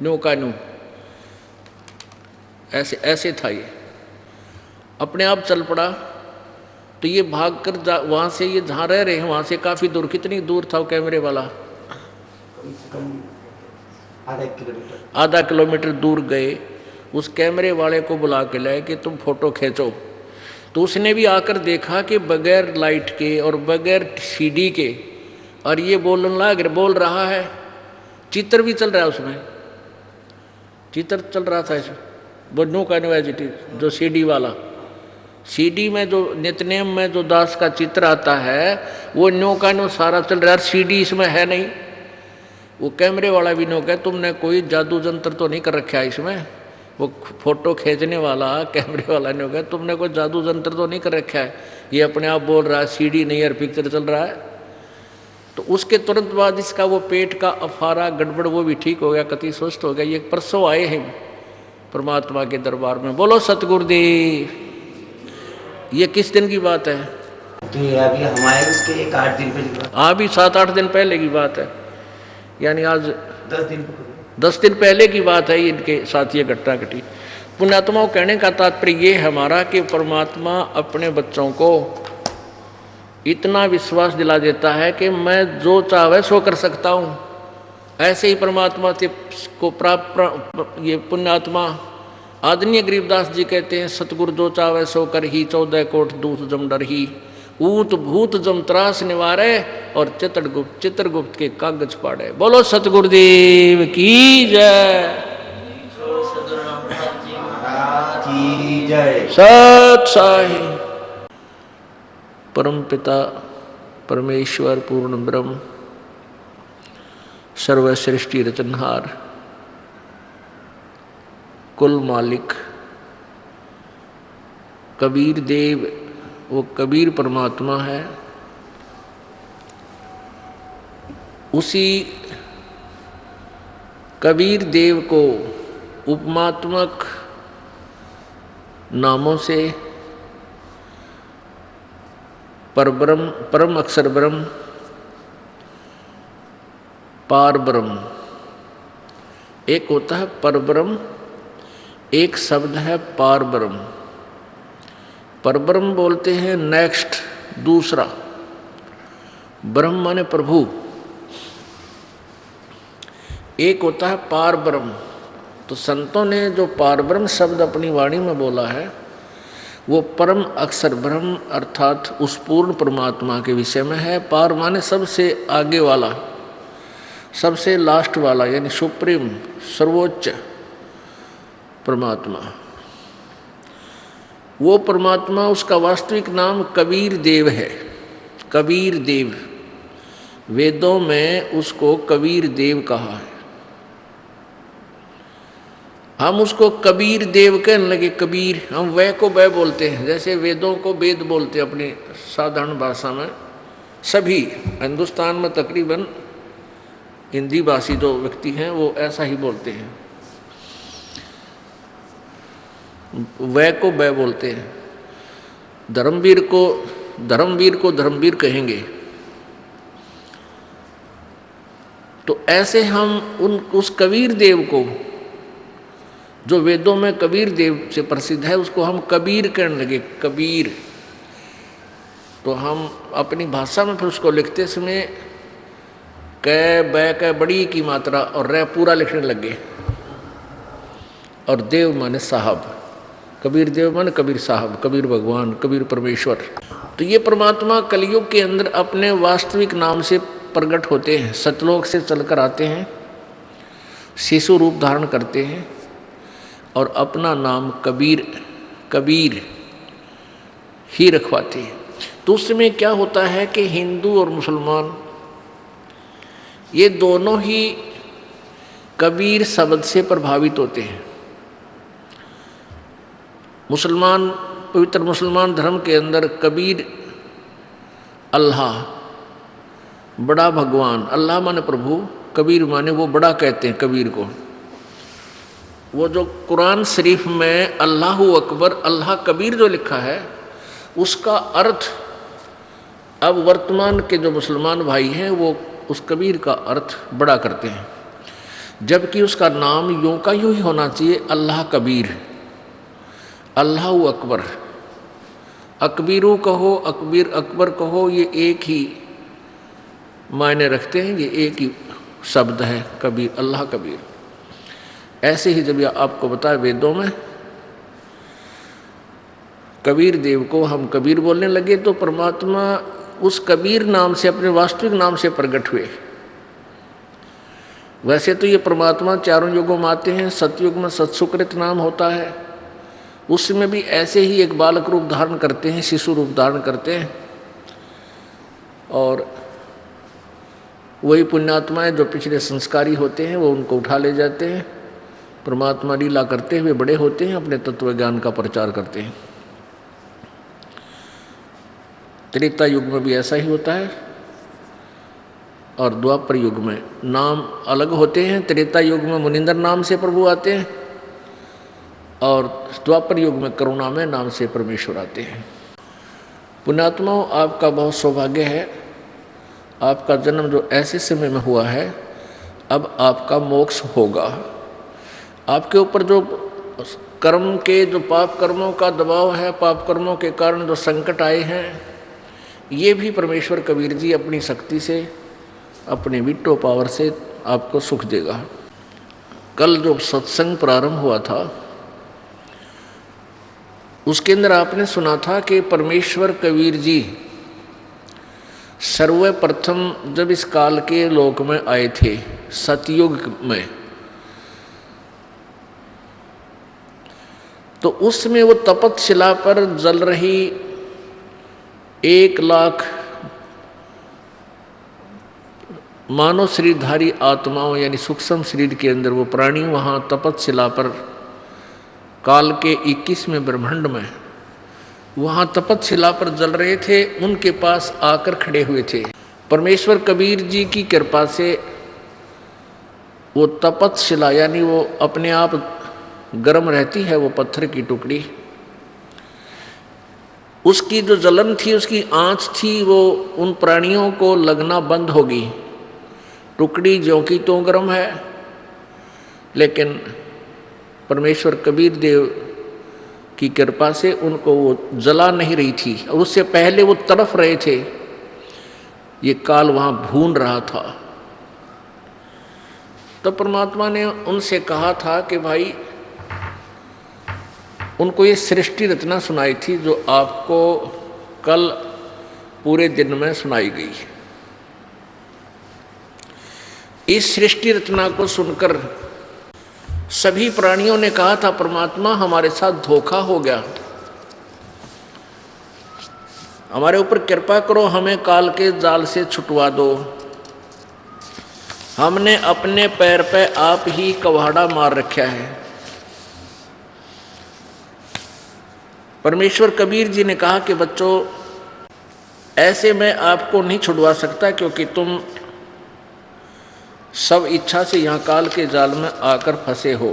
न्यू का न्यू, ऐसे ऐसे था ये, अपने आप चल पड़ा। तो ये भाग कर वहाँ से, ये जहाँ रह रहे हैं वहाँ से काफ़ी दूर, कितनी दूर था वो कैमरे वाला, आधा किलोमीटर दूर गए। उस कैमरे वाले को बुला के लाए कि तुम फोटो खींचो। तो उसने भी आकर देखा कि बगैर लाइट के और बगैर सीडी के, और ये बोल रहा है, चित्र भी चल रहा है उसमें, चित्र चल रहा था इसमें, वो न्यू का यूनिवर्सिटी जो सीडी वाला, सीडी में जो नित्यनेम में जो दास का चित्र आता है वो न्यू का न्यू सारा चल रहा है, सीडी इसमें है नहीं। वो कैमरे वाला भी न्यू कहे तुमने कोई जादू जंत्र तो नहीं कर रखा है इसमें। वो फोटो खींचने वाला कैमरे वाला न्यू कहे तुमने कोई जादू जंत्र तो नहीं कर रखा है, ये अपने आप बोल रहा है सीडी नहीं है, पिक्चर चल रहा है। तो उसके तुरंत बाद इसका वो पेट का अफारा गड़बड़ वो भी ठीक हो गया, कति स्वस्थ हो गया। ये परसों आए हैं परमात्मा के दरबार में। बोलो सतगुरुदेव। ये किस दिन की बात है?
तो ये अभी हमारे उसके 8 दिन पहले की बात।
हाँ भी 7-8 दिन पहले की बात है, यानी आज
10
दिन पहले की बात है इनके साथ ये घटना घटी। पुण्यात्माओं कहने का तात्पर्य ये है हमारा कि परमात्मा अपने बच्चों को इतना विश्वास दिला देता है कि मैं जो चाहे सो कर सकता हूँ। ऐसे ही परमात्मा से को प्राप्त ये पुण्यात्मा आदरणीय गरीबदास जी कहते हैं, सतगुरु जो चावे सो कर ही 14 कोट दूत जम डर ही, ऊत भूत जम त्रास निवारे और चित्रगुप्त के कागज पाड़े। बोलो सतगुरुदेव की जय। सत साहिब। परम पिता परमेश्वर पूर्ण ब्रह्म सर्व सृष्टि रचनहार कुल मालिक कबीर देव, वो कबीर परमात्मा है। उसी कबीर देव को उपमात्मक नामों से परब्रह्म, परम अक्षर ब्रह्म, पार ब्रह्म, एक होता है परब्रह्म, एक शब्द है पार ब्रह्म। परब्रह्म बोलते हैं नेक्स्ट, दूसरा। ब्रह्म माने प्रभु। एक होता है पार ब्रह्म। तो संतों ने जो पार ब्रह्म शब्द अपनी वाणी में बोला है वो परम अक्षर ब्रह्म अर्थात उस पूर्ण परमात्मा के विषय में है। पार माने सबसे आगे वाला, सबसे लास्ट वाला, यानी सुप्रीम, सर्वोच्च परमात्मा। वो परमात्मा, उसका वास्तविक नाम कबीर देव है। कबीर देव, वेदों में उसको कबीर देव कहा है। हम उसको कबीर देव कहने लगे। कबीर, हम वह को वह बोलते हैं, जैसे वेदों को वेद बोलते हैं अपनी साधारण भाषा में। सभी हिंदुस्तान में तकरीबन हिंदी भाषी जो व्यक्ति हैं वो ऐसा ही बोलते हैं, वह को वह बोलते हैं। धर्मवीर को धर्मवीर कहेंगे। तो ऐसे हम उस कबीर देव को, जो वेदों में कबीर देव से प्रसिद्ध है, उसको हम कबीर कहने लगे। कबीर। तो हम अपनी भाषा में फिर उसको लिखते समय कै बै कै बड़ी की मात्रा और रै पूरा लिखने लगे। और देव माने साहब, कबीर देव माने कबीर साहब, कबीर भगवान, कबीर परमेश्वर। तो ये परमात्मा कलयुग के अंदर अपने वास्तविक नाम से प्रकट होते हैं, सतलोक से चलकर आते हैं, शिशु रूप धारण करते हैं और अपना नाम कबीर ही रखवाते हैं। तो उसमें क्या होता है कि हिंदू और मुसलमान ये दोनों ही कबीर शब्द से प्रभावित होते हैं। मुसलमान, पवित्र मुसलमान धर्म के अंदर कबीर अल्लाह, बड़ा भगवान, अल्लाह माने प्रभु, कबीर माने वो बड़ा कहते हैं कबीर को। वो जो कुरान शरीफ में अल्लाह अकबर, अल्लाह कबीर जो लिखा है, उसका अर्थ अब वर्तमान के जो मुसलमान भाई हैं वो उस कबीर का अर्थ बड़ा करते हैं, जबकि उसका नाम यूं का यूं ही होना चाहिए, अल्लाह कबीर, अल्लाह अकबर। अकबीरू कहो, अकबीर अकबर कहो, ये एक ही मायने रखते हैं, ये एक ही शब्द है कबीर, अल्लाह कबीर। ऐसे ही जब आपको बताया वेदों में कबीर देव को हम कबीर बोलने लगे, तो परमात्मा उस कबीर नाम से, अपने वास्तविक नाम से प्रकट हुए। वैसे तो ये परमात्मा चारों युगों में आते हैं। सतयुग में सत्सुकृत नाम होता है, उसमें भी ऐसे ही एक बालक रूप धारण करते हैं, शिशु रूप धारण करते हैं, और वही पुण्यात्माएं जो पिछले संस्कारी होते हैं वो उनको उठा ले जाते हैं, परमात्मा लीला करते हुए बड़े होते हैं, अपने तत्व ज्ञान का प्रचार करते हैं। त्रेता युग में भी ऐसा ही होता है और द्वापर युग में नाम अलग होते हैं। त्रेता युग में मुनिंदर नाम से प्रभु आते हैं और द्वापर युग में करुणा में नाम से परमेश्वर आते हैं। पुण्यात्माओं, आपका बहुत सौभाग्य है, आपका जन्म जो ऐसे समय में हुआ है, अब आपका मोक्ष होगा। आपके ऊपर जो कर्म के, जो पाप कर्मों का दबाव है, पाप कर्मों के कारण जो संकट आए हैं, ये भी परमेश्वर कबीर जी अपनी शक्ति से, अपने विट्टो पावर से आपको सुख देगा। कल जो सत्संग प्रारंभ हुआ था उसके अंदर आपने सुना था कि परमेश्वर कबीर जी सर्वप्रथम जब इस काल के लोक में आए थे, सतयुग में, तो उसमें वो तपतशिला पर जल रही 1 लाख मानव शरीरधारी आत्माओं, यानी सूक्ष्म शरीर के अंदर वो प्राणी वहाँ तपतशिला पर काल के 21वें ब्रह्मांड में वहाँ तपतशिला पर जल रहे थे। उनके पास आकर खड़े हुए थे। परमेश्वर कबीर जी की कृपा से वो तपतशिला, यानी वो अपने आप गर्म रहती है, वो पत्थर की टुकड़ी, उसकी जो जलन थी, उसकी आँच थी, वो उन प्राणियों को लगना बंद होगी। टुकड़ी ज्यों की त्यों गर्म है, लेकिन परमेश्वर कबीर देव की कृपा से उनको वो जला नहीं रही थी, और उससे पहले वो तड़फ रहे थे। ये काल वहाँ भून रहा था। तो परमात्मा ने उनसे कहा था कि भाई, उनको ये सृष्टि रचना सुनाई थी जो आपको कल पूरे दिन में सुनाई गई। इस सृष्टि रचना को सुनकर सभी प्राणियों ने कहा था, परमात्मा हमारे साथ धोखा हो गया, हमारे ऊपर कृपा करो, हमें काल के जाल से छुटवा दो। हमने अपने पैर पे आप ही कवाड़ा मार रखा है, परमेश्वर कबीर जी ने कहा कि बच्चों, ऐसे मैं आपको नहीं छुड़वा सकता, क्योंकि तुम सब इच्छा से यहाँ काल के जाल में आकर फंसे हो।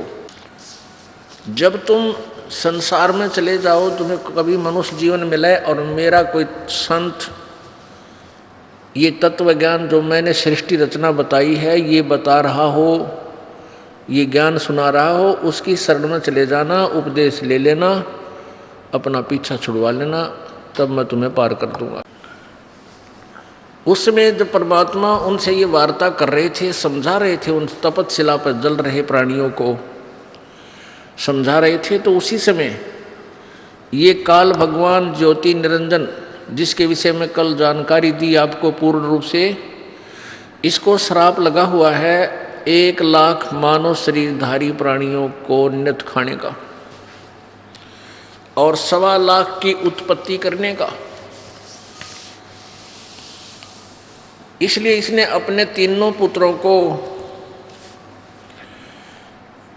जब तुम संसार में चले जाओ, तुम्हें कभी मनुष्य जीवन मिले और मेरा कोई संत ये तत्व ज्ञान जो मैंने सृष्टि रचना बताई है ये बता रहा हो, ये ज्ञान सुना रहा हो, उसकी शरण में चले जाना, उपदेश ले लेना, अपना पीछा छुड़वा लेना, तब मैं तुम्हें पार कर दूंगा। उसमें जब परमात्मा उनसे ये वार्ता कर रहे थे, समझा रहे थे, उन तपतशिला पर जल रहे प्राणियों को समझा रहे थे, तो उसी समय ये काल भगवान ज्योति निरंजन, जिसके विषय में कल जानकारी दी आपको पूर्ण रूप से, इसको श्राप लगा हुआ है 1 लाख मानव शरीरधारी प्राणियों को नित खाने का और 1.25 लाख की उत्पत्ति करने का। इसलिए इसने अपने तीनों पुत्रों को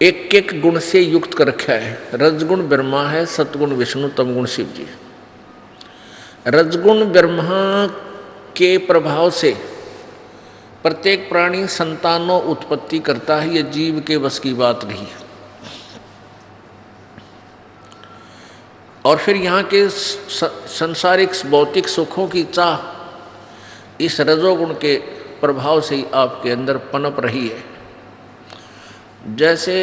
एक एक गुण से युक्त कर रखा है। रजगुण ब्रह्मा है, सतगुण विष्णु, तमगुण शिव जी। रजगुण ब्रह्मा के प्रभाव से प्रत्येक प्राणी संतानों उत्पत्ति करता है, ये जीव के बस की बात नहीं है। और फिर यहाँ के संसारिक भौतिक सुखों की चाह इस रजोगुण के प्रभाव से ही आपके अंदर पनप रही है। जैसे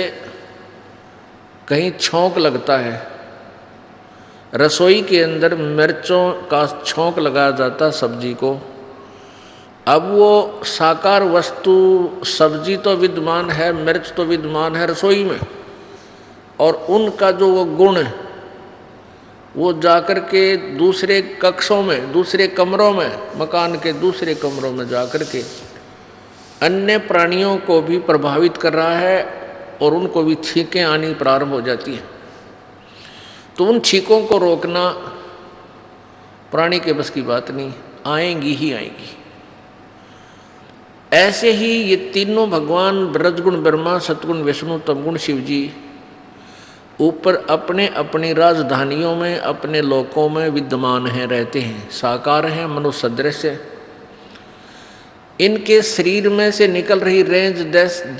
कहीं छौंक लगता है, रसोई के अंदर मिर्चों का छौंक लगाया जाता है सब्जी को। अब वो साकार वस्तु सब्जी तो विद्यमान है, मिर्च तो विद्यमान है रसोई में, और उनका जो वो गुण है वो जाकर के दूसरे कक्षों में, दूसरे कमरों में, मकान के दूसरे कमरों में जाकर के अन्य प्राणियों को भी प्रभावित कर रहा है और उनको भी छींकें आनी प्रारंभ हो जाती हैं। तो उन छींकों को रोकना प्राणी के बस की बात नहीं, आएंगी ही आएंगी। ऐसे ही ये तीनों भगवान रजगुण ब्रह्मा, सतगुण विष्णु, तमगुण शिव जी ऊपर अपने अपनी राजधानियों में, अपने लोकों में विद्यमान हैं, रहते हैं, साकार हैं, मनुष्य सदृश है। इनके शरीर में से निकल रही रेंज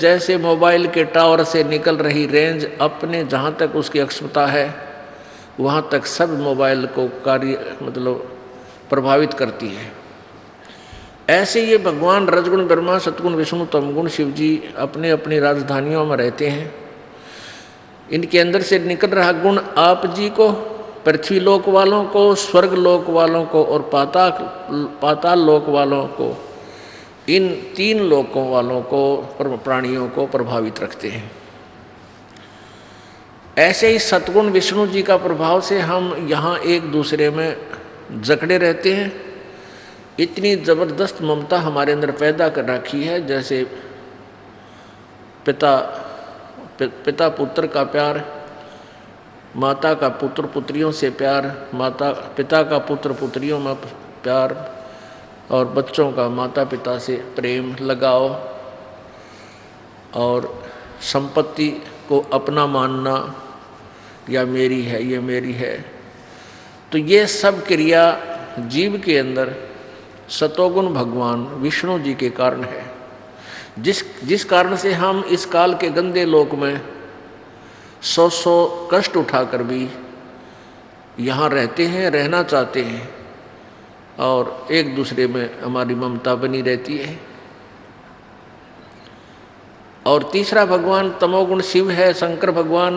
जैसे मोबाइल के टावर से निकल रही रेंज अपने जहाँ तक उसकी अक्षमता है वहाँ तक सब मोबाइल को प्रभावित करती है। ऐसे ये भगवान रजगुण ब्रह्मा, सतगुण विष्णु, तमगुण शिव जी अपने अपनी राजधानियों में रहते हैं। इनके अंदर से निकल रहा गुण आप जी को, पृथ्वी लोक वालों को, स्वर्ग लोक वालों को और पाताल लोक वालों को, इन 3 लोकों वालों को, प्राणियों को प्रभावित रखते हैं। ऐसे ही सतगुण विष्णु जी का प्रभाव से हम यहाँ एक दूसरे में जकड़े रहते हैं। इतनी ज़बरदस्त ममता हमारे अंदर पैदा कर रखी है, जैसे पिता पुत्र का प्यार, माता का पुत्र पुत्रियों से प्यार, पिता का पुत्र पुत्रियों में प्यार, और बच्चों का माता पिता से प्रेम लगाओ, और संपत्ति को अपना मानना, या मेरी है, ये मेरी है। तो ये सब क्रिया जीव के अंदर सतोगुण भगवान विष्णु जी के कारण है, जिस कारण से हम इस काल के गंदे लोक में 100 कष्ट उठाकर भी यहाँ रहते हैं, रहना चाहते हैं, और एक दूसरे में हमारी ममता बनी रहती है। और तीसरा भगवान तमोगुण शिव है, शंकर भगवान,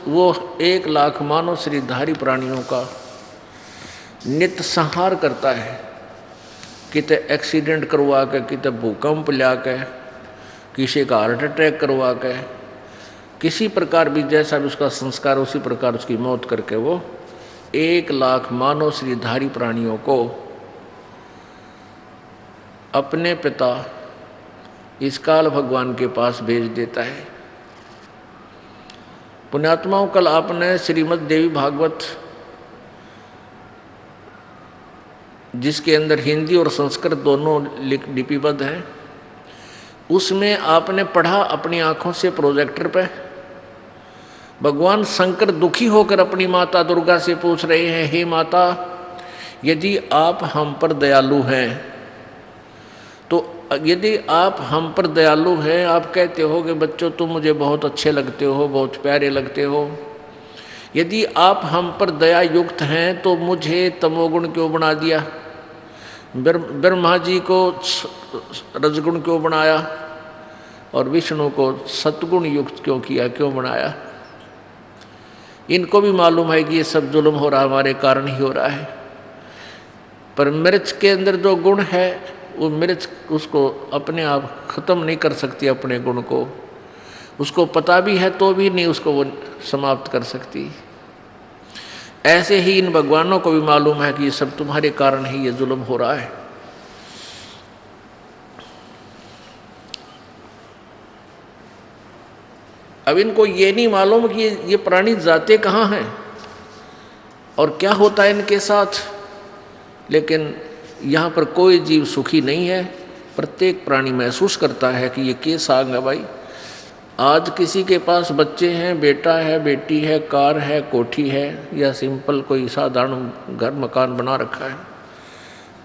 वो 1 लाख मानव शरीरधारी प्राणियों का नित्य संहार करता है। किते एक्सीडेंट करवा के, किते भूकंप ला के, किसी का हार्ट अटैक करवा के, किसी प्रकार भी जैसा भी उसका संस्कार उसी प्रकार उसकी मौत करके वो 1 लाख मानव शरीरधारी प्राणियों को अपने पिता इस काल भगवान के पास भेज देता है। पुण्यात्माओं, कल आपने श्रीमद् देवी भागवत, जिसके अंदर हिंदी और संस्कृत दोनों लिपिबद्ध हैं, उसमें आपने पढ़ा अपनी आँखों से प्रोजेक्टर पे भगवान शंकर दुखी होकर अपनी माता दुर्गा से पूछ रहे हैं, हे माता, यदि आप हम पर दयालु हैं, तो यदि आप हम पर दयालु हैं, आप कहते हो कि बच्चों तुम मुझे बहुत अच्छे लगते हो, बहुत प्यारे लगते हो, यदि आप हम पर दया युक्त हैं तो मुझे तमोगुण क्यों बना दिया? ब्रह्मा जी को रजगुण क्यों बनाया और विष्णु को सतगुण युक्त क्यों किया, क्यों बनाया? इनको भी मालूम है कि ये सब जुल्म हो रहा हमारे कारण ही हो रहा है। पर मिर्च के अंदर जो गुण है वो मिर्च उसको अपने आप खत्म नहीं कर सकती, अपने गुण को। उसको पता भी है तो भी नहीं उसको वो समाप्त कर सकती। ऐसे ही इन भगवानों को भी मालूम है कि ये सब तुम्हारे कारण ही ये जुल्म हो रहा है। अब इनको ये नहीं मालूम कि ये प्राणी जाते कहाँ हैं और क्या होता है इनके साथ। लेकिन यहाँ पर कोई जीव सुखी नहीं है। प्रत्येक प्राणी महसूस करता है कि ये केस आ गया भाई। आज किसी के पास बच्चे हैं, बेटा है, बेटी है, कार है, कोठी है, या सिंपल कोई साधारण घर मकान बना रखा है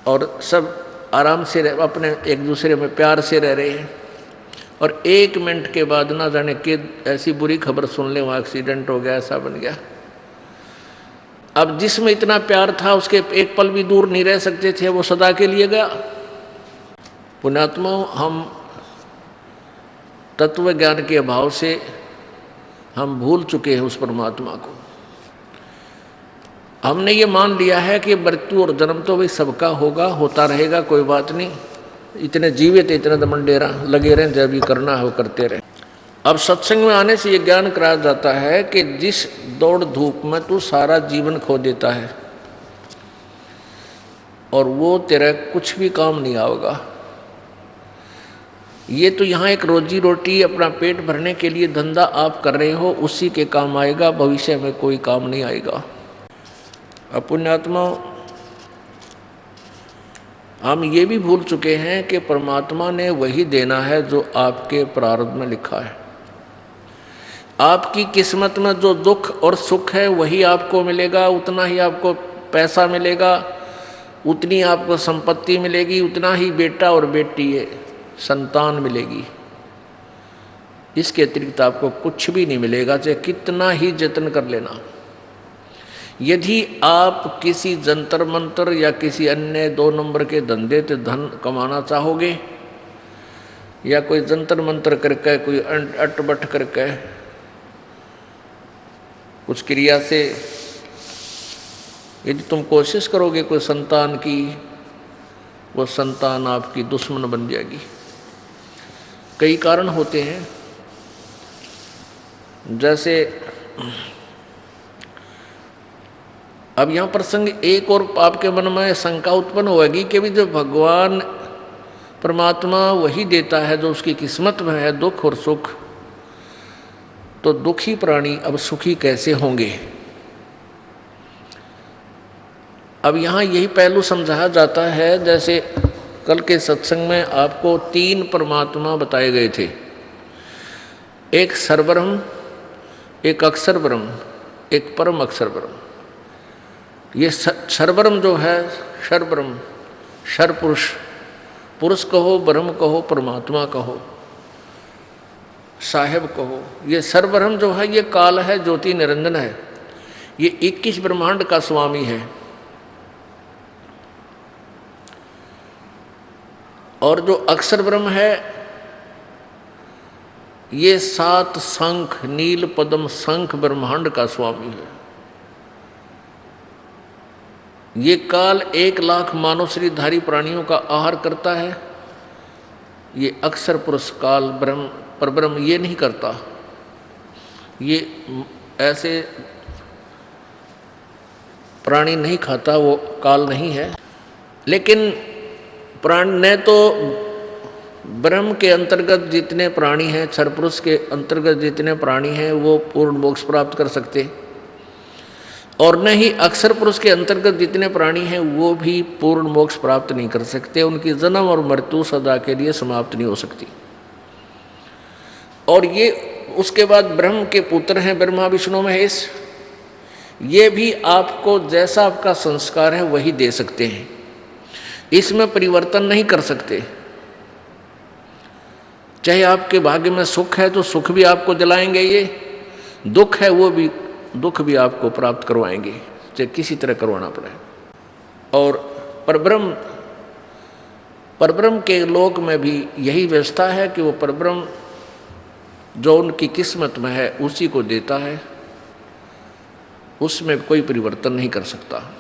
और सब आराम से अपने एक दूसरे में प्यार से रह रहे हैं, और 1 मिनट के बाद ना जाने कि ऐसी बुरी खबर सुन ले, वहाँ एक्सीडेंट हो गया, ऐसा बन गया। अब जिसमें इतना प्यार था उसके एक पल भी दूर नहीं रह सकते थे, वो सदा के लिए गया। पुण्यात्मा, हम तत्व ज्ञान के अभाव से हम भूल चुके हैं उस परमात्मा को। हमने ये मान लिया है कि मृत्यु और जन्म तो भाई सबका होगा, होता रहेगा, कोई बात नहीं, इतने जीवित इतने दमंडेरा लगे रहें, जब भी करना है वो करते रहें। अब सत्संग में आने से ये ज्ञान कराया जाता है कि जिस दौड़ धूप में तू सारा जीवन खो देता है और वो तेरा कुछ भी काम नहीं आएगा। ये तो यहाँ एक रोजी रोटी अपना पेट भरने के लिए धंधा आप कर रहे हो, उसी के काम आएगा, भविष्य में कोई काम नहीं आएगा। अब पुण्यात्मा, हम ये भी भूल चुके हैं कि परमात्मा ने वही देना है जो आपके प्रारब्ध में लिखा है। आपकी किस्मत में जो दुख और सुख है वही आपको मिलेगा, उतना ही आपको पैसा मिलेगा, उतनी आपको संपत्ति मिलेगी, उतना ही बेटा और बेटी है संतान मिलेगी। इसके अतिरिक्त आपको कुछ भी नहीं मिलेगा, चाहे कितना ही जतन कर लेना। यदि आप किसी जंतर मंतर या किसी अन्य 2 नंबर के धंधे से धन कमाना चाहोगे, या कोई जंतर मंतर करके, कोई अटबट करके, कुछ क्रिया से यदि तुम कोशिश करोगे कोई संतान की, वो संतान आपकी दुश्मन बन जाएगी। कई कारण होते हैं, जैसे अब यहाँ प्रसंग एक और आपके मन में शंका उत्पन्न होगी कि भी जो भगवान परमात्मा वही देता है जो उसकी किस्मत में है, दुख और सुख, तो दुखी प्राणी अब सुखी कैसे होंगे? अब यहाँ यही पहलू समझाया जाता है। जैसे कल के सत्संग में आपको 3 परमात्मा बताए गए थे, एक सर्वब्रह्म, एक अक्षर ब्रह्म, एक परम अक्षर ब्रह्म। ये सर्वब्रह्म जो है, क्षर ब्रह्म, क्षर पुरुष, पुरुष कहो, ब्रह्म कहो, परमात्मा कहो, साहेब कहो, ये सर्वब्रह्म जो है ये काल है, ज्योति निरंजन है, ये 21 ब्रह्मांड का स्वामी है। और जो अक्षर ब्रह्म है ये 7 शंख, नील पद्म शंख ब्रह्मांड का स्वामी है। ये काल 1 लाख मानव शरीरधारी प्राणियों का आहार करता है। ये अक्षर पुरुष काल ब्रह्म परब्रह्म ये नहीं करता, ये ऐसे प्राणी नहीं खाता, वो काल नहीं है। लेकिन प्राण ने तो ब्रह्म के अंतर्गत जितने प्राणी हैं, क्षर पुरुष के अंतर्गत जितने प्राणी हैं वो पूर्ण मोक्ष प्राप्त कर सकते, और न ही अक्षर पुरुष के अंतर्गत जितने प्राणी हैं वो भी पूर्ण मोक्ष प्राप्त नहीं कर सकते। उनकी जन्म और मृत्यु सदा के लिए समाप्त नहीं हो सकती। और ये उसके बाद ब्रह्म के पुत्र हैं ब्रह्मा विष्णु महेश, ये भी आपको जैसा आपका संस्कार है वही दे सकते हैं, इसमें परिवर्तन नहीं कर सकते। चाहे आपके भाग्य में सुख है तो सुख भी आपको दिलाएंगे, ये दुख है वो भी दुख भी आपको प्राप्त करवाएंगे, चाहे किसी तरह करवाना पड़े। और परब्रह्म के लोक में भी यही व्यवस्था है कि वो परब्रह्म जो उनकी किस्मत में है उसी को देता है, उसमें कोई परिवर्तन नहीं कर सकता।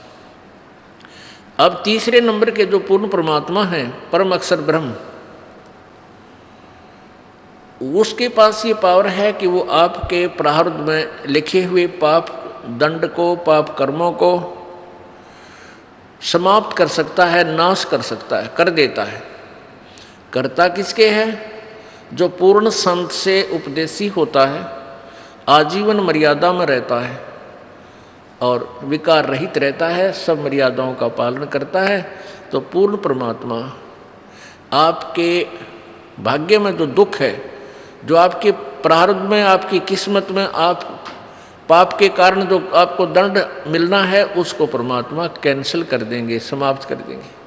अब तीसरे नंबर के जो पूर्ण परमात्मा हैं, परम अक्षर ब्रह्म, उसके पास ये पावर है कि वो आपके प्रारब्ध में लिखे हुए पाप दंड को, पाप कर्मों को समाप्त कर सकता है, नाश कर सकता है, कर देता है। करता किसके है? जो पूर्ण संत से उपदेशी होता है, आजीवन मर्यादा में रहता है और विकार रहित रहता है, सब मर्यादाओं का पालन करता है, तो पूर्ण परमात्मा आपके भाग्य में जो दुख है, जो आपके प्रारब्ध में, आपकी किस्मत में, आप पाप के कारण जो आपको दंड मिलना है, उसको परमात्मा कैंसिल कर देंगे, समाप्त कर देंगे।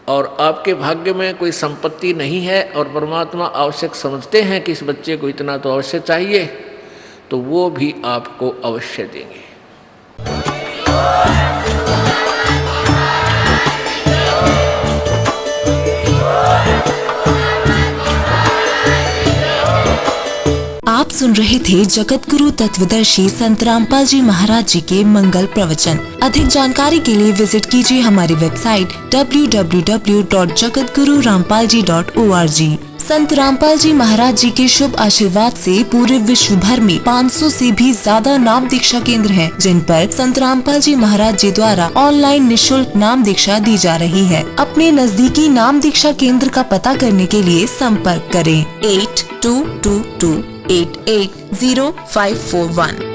और आपके भाग्य में कोई संपत्ति नहीं है और परमात्मा आवश्यक समझते हैं कि इस बच्चे को इतना तो अवश्य चाहिए, तो वो भी आपको अवश्य देंगे।
आप सुन रहे थे जगत गुरु तत्वदर्शी संत रामपाल जी महाराज जी के मंगल प्रवचन। अधिक जानकारी के लिए विजिट कीजिए हमारी वेबसाइट www.jagatgururampalji.org। संत रामपाल जी महाराज जी के शुभ आशीर्वाद से पूरे विश्व भर में 500 से भी ज्यादा नाम दीक्षा केंद्र हैं, जिन पर संत रामपाल जी महाराज जी द्वारा ऑनलाइन निःशुल्क नाम दीक्षा दी जा रही है। अपने नजदीकी नाम दीक्षा केंद्र का पता करने के लिए संपर्क करें 8222880541।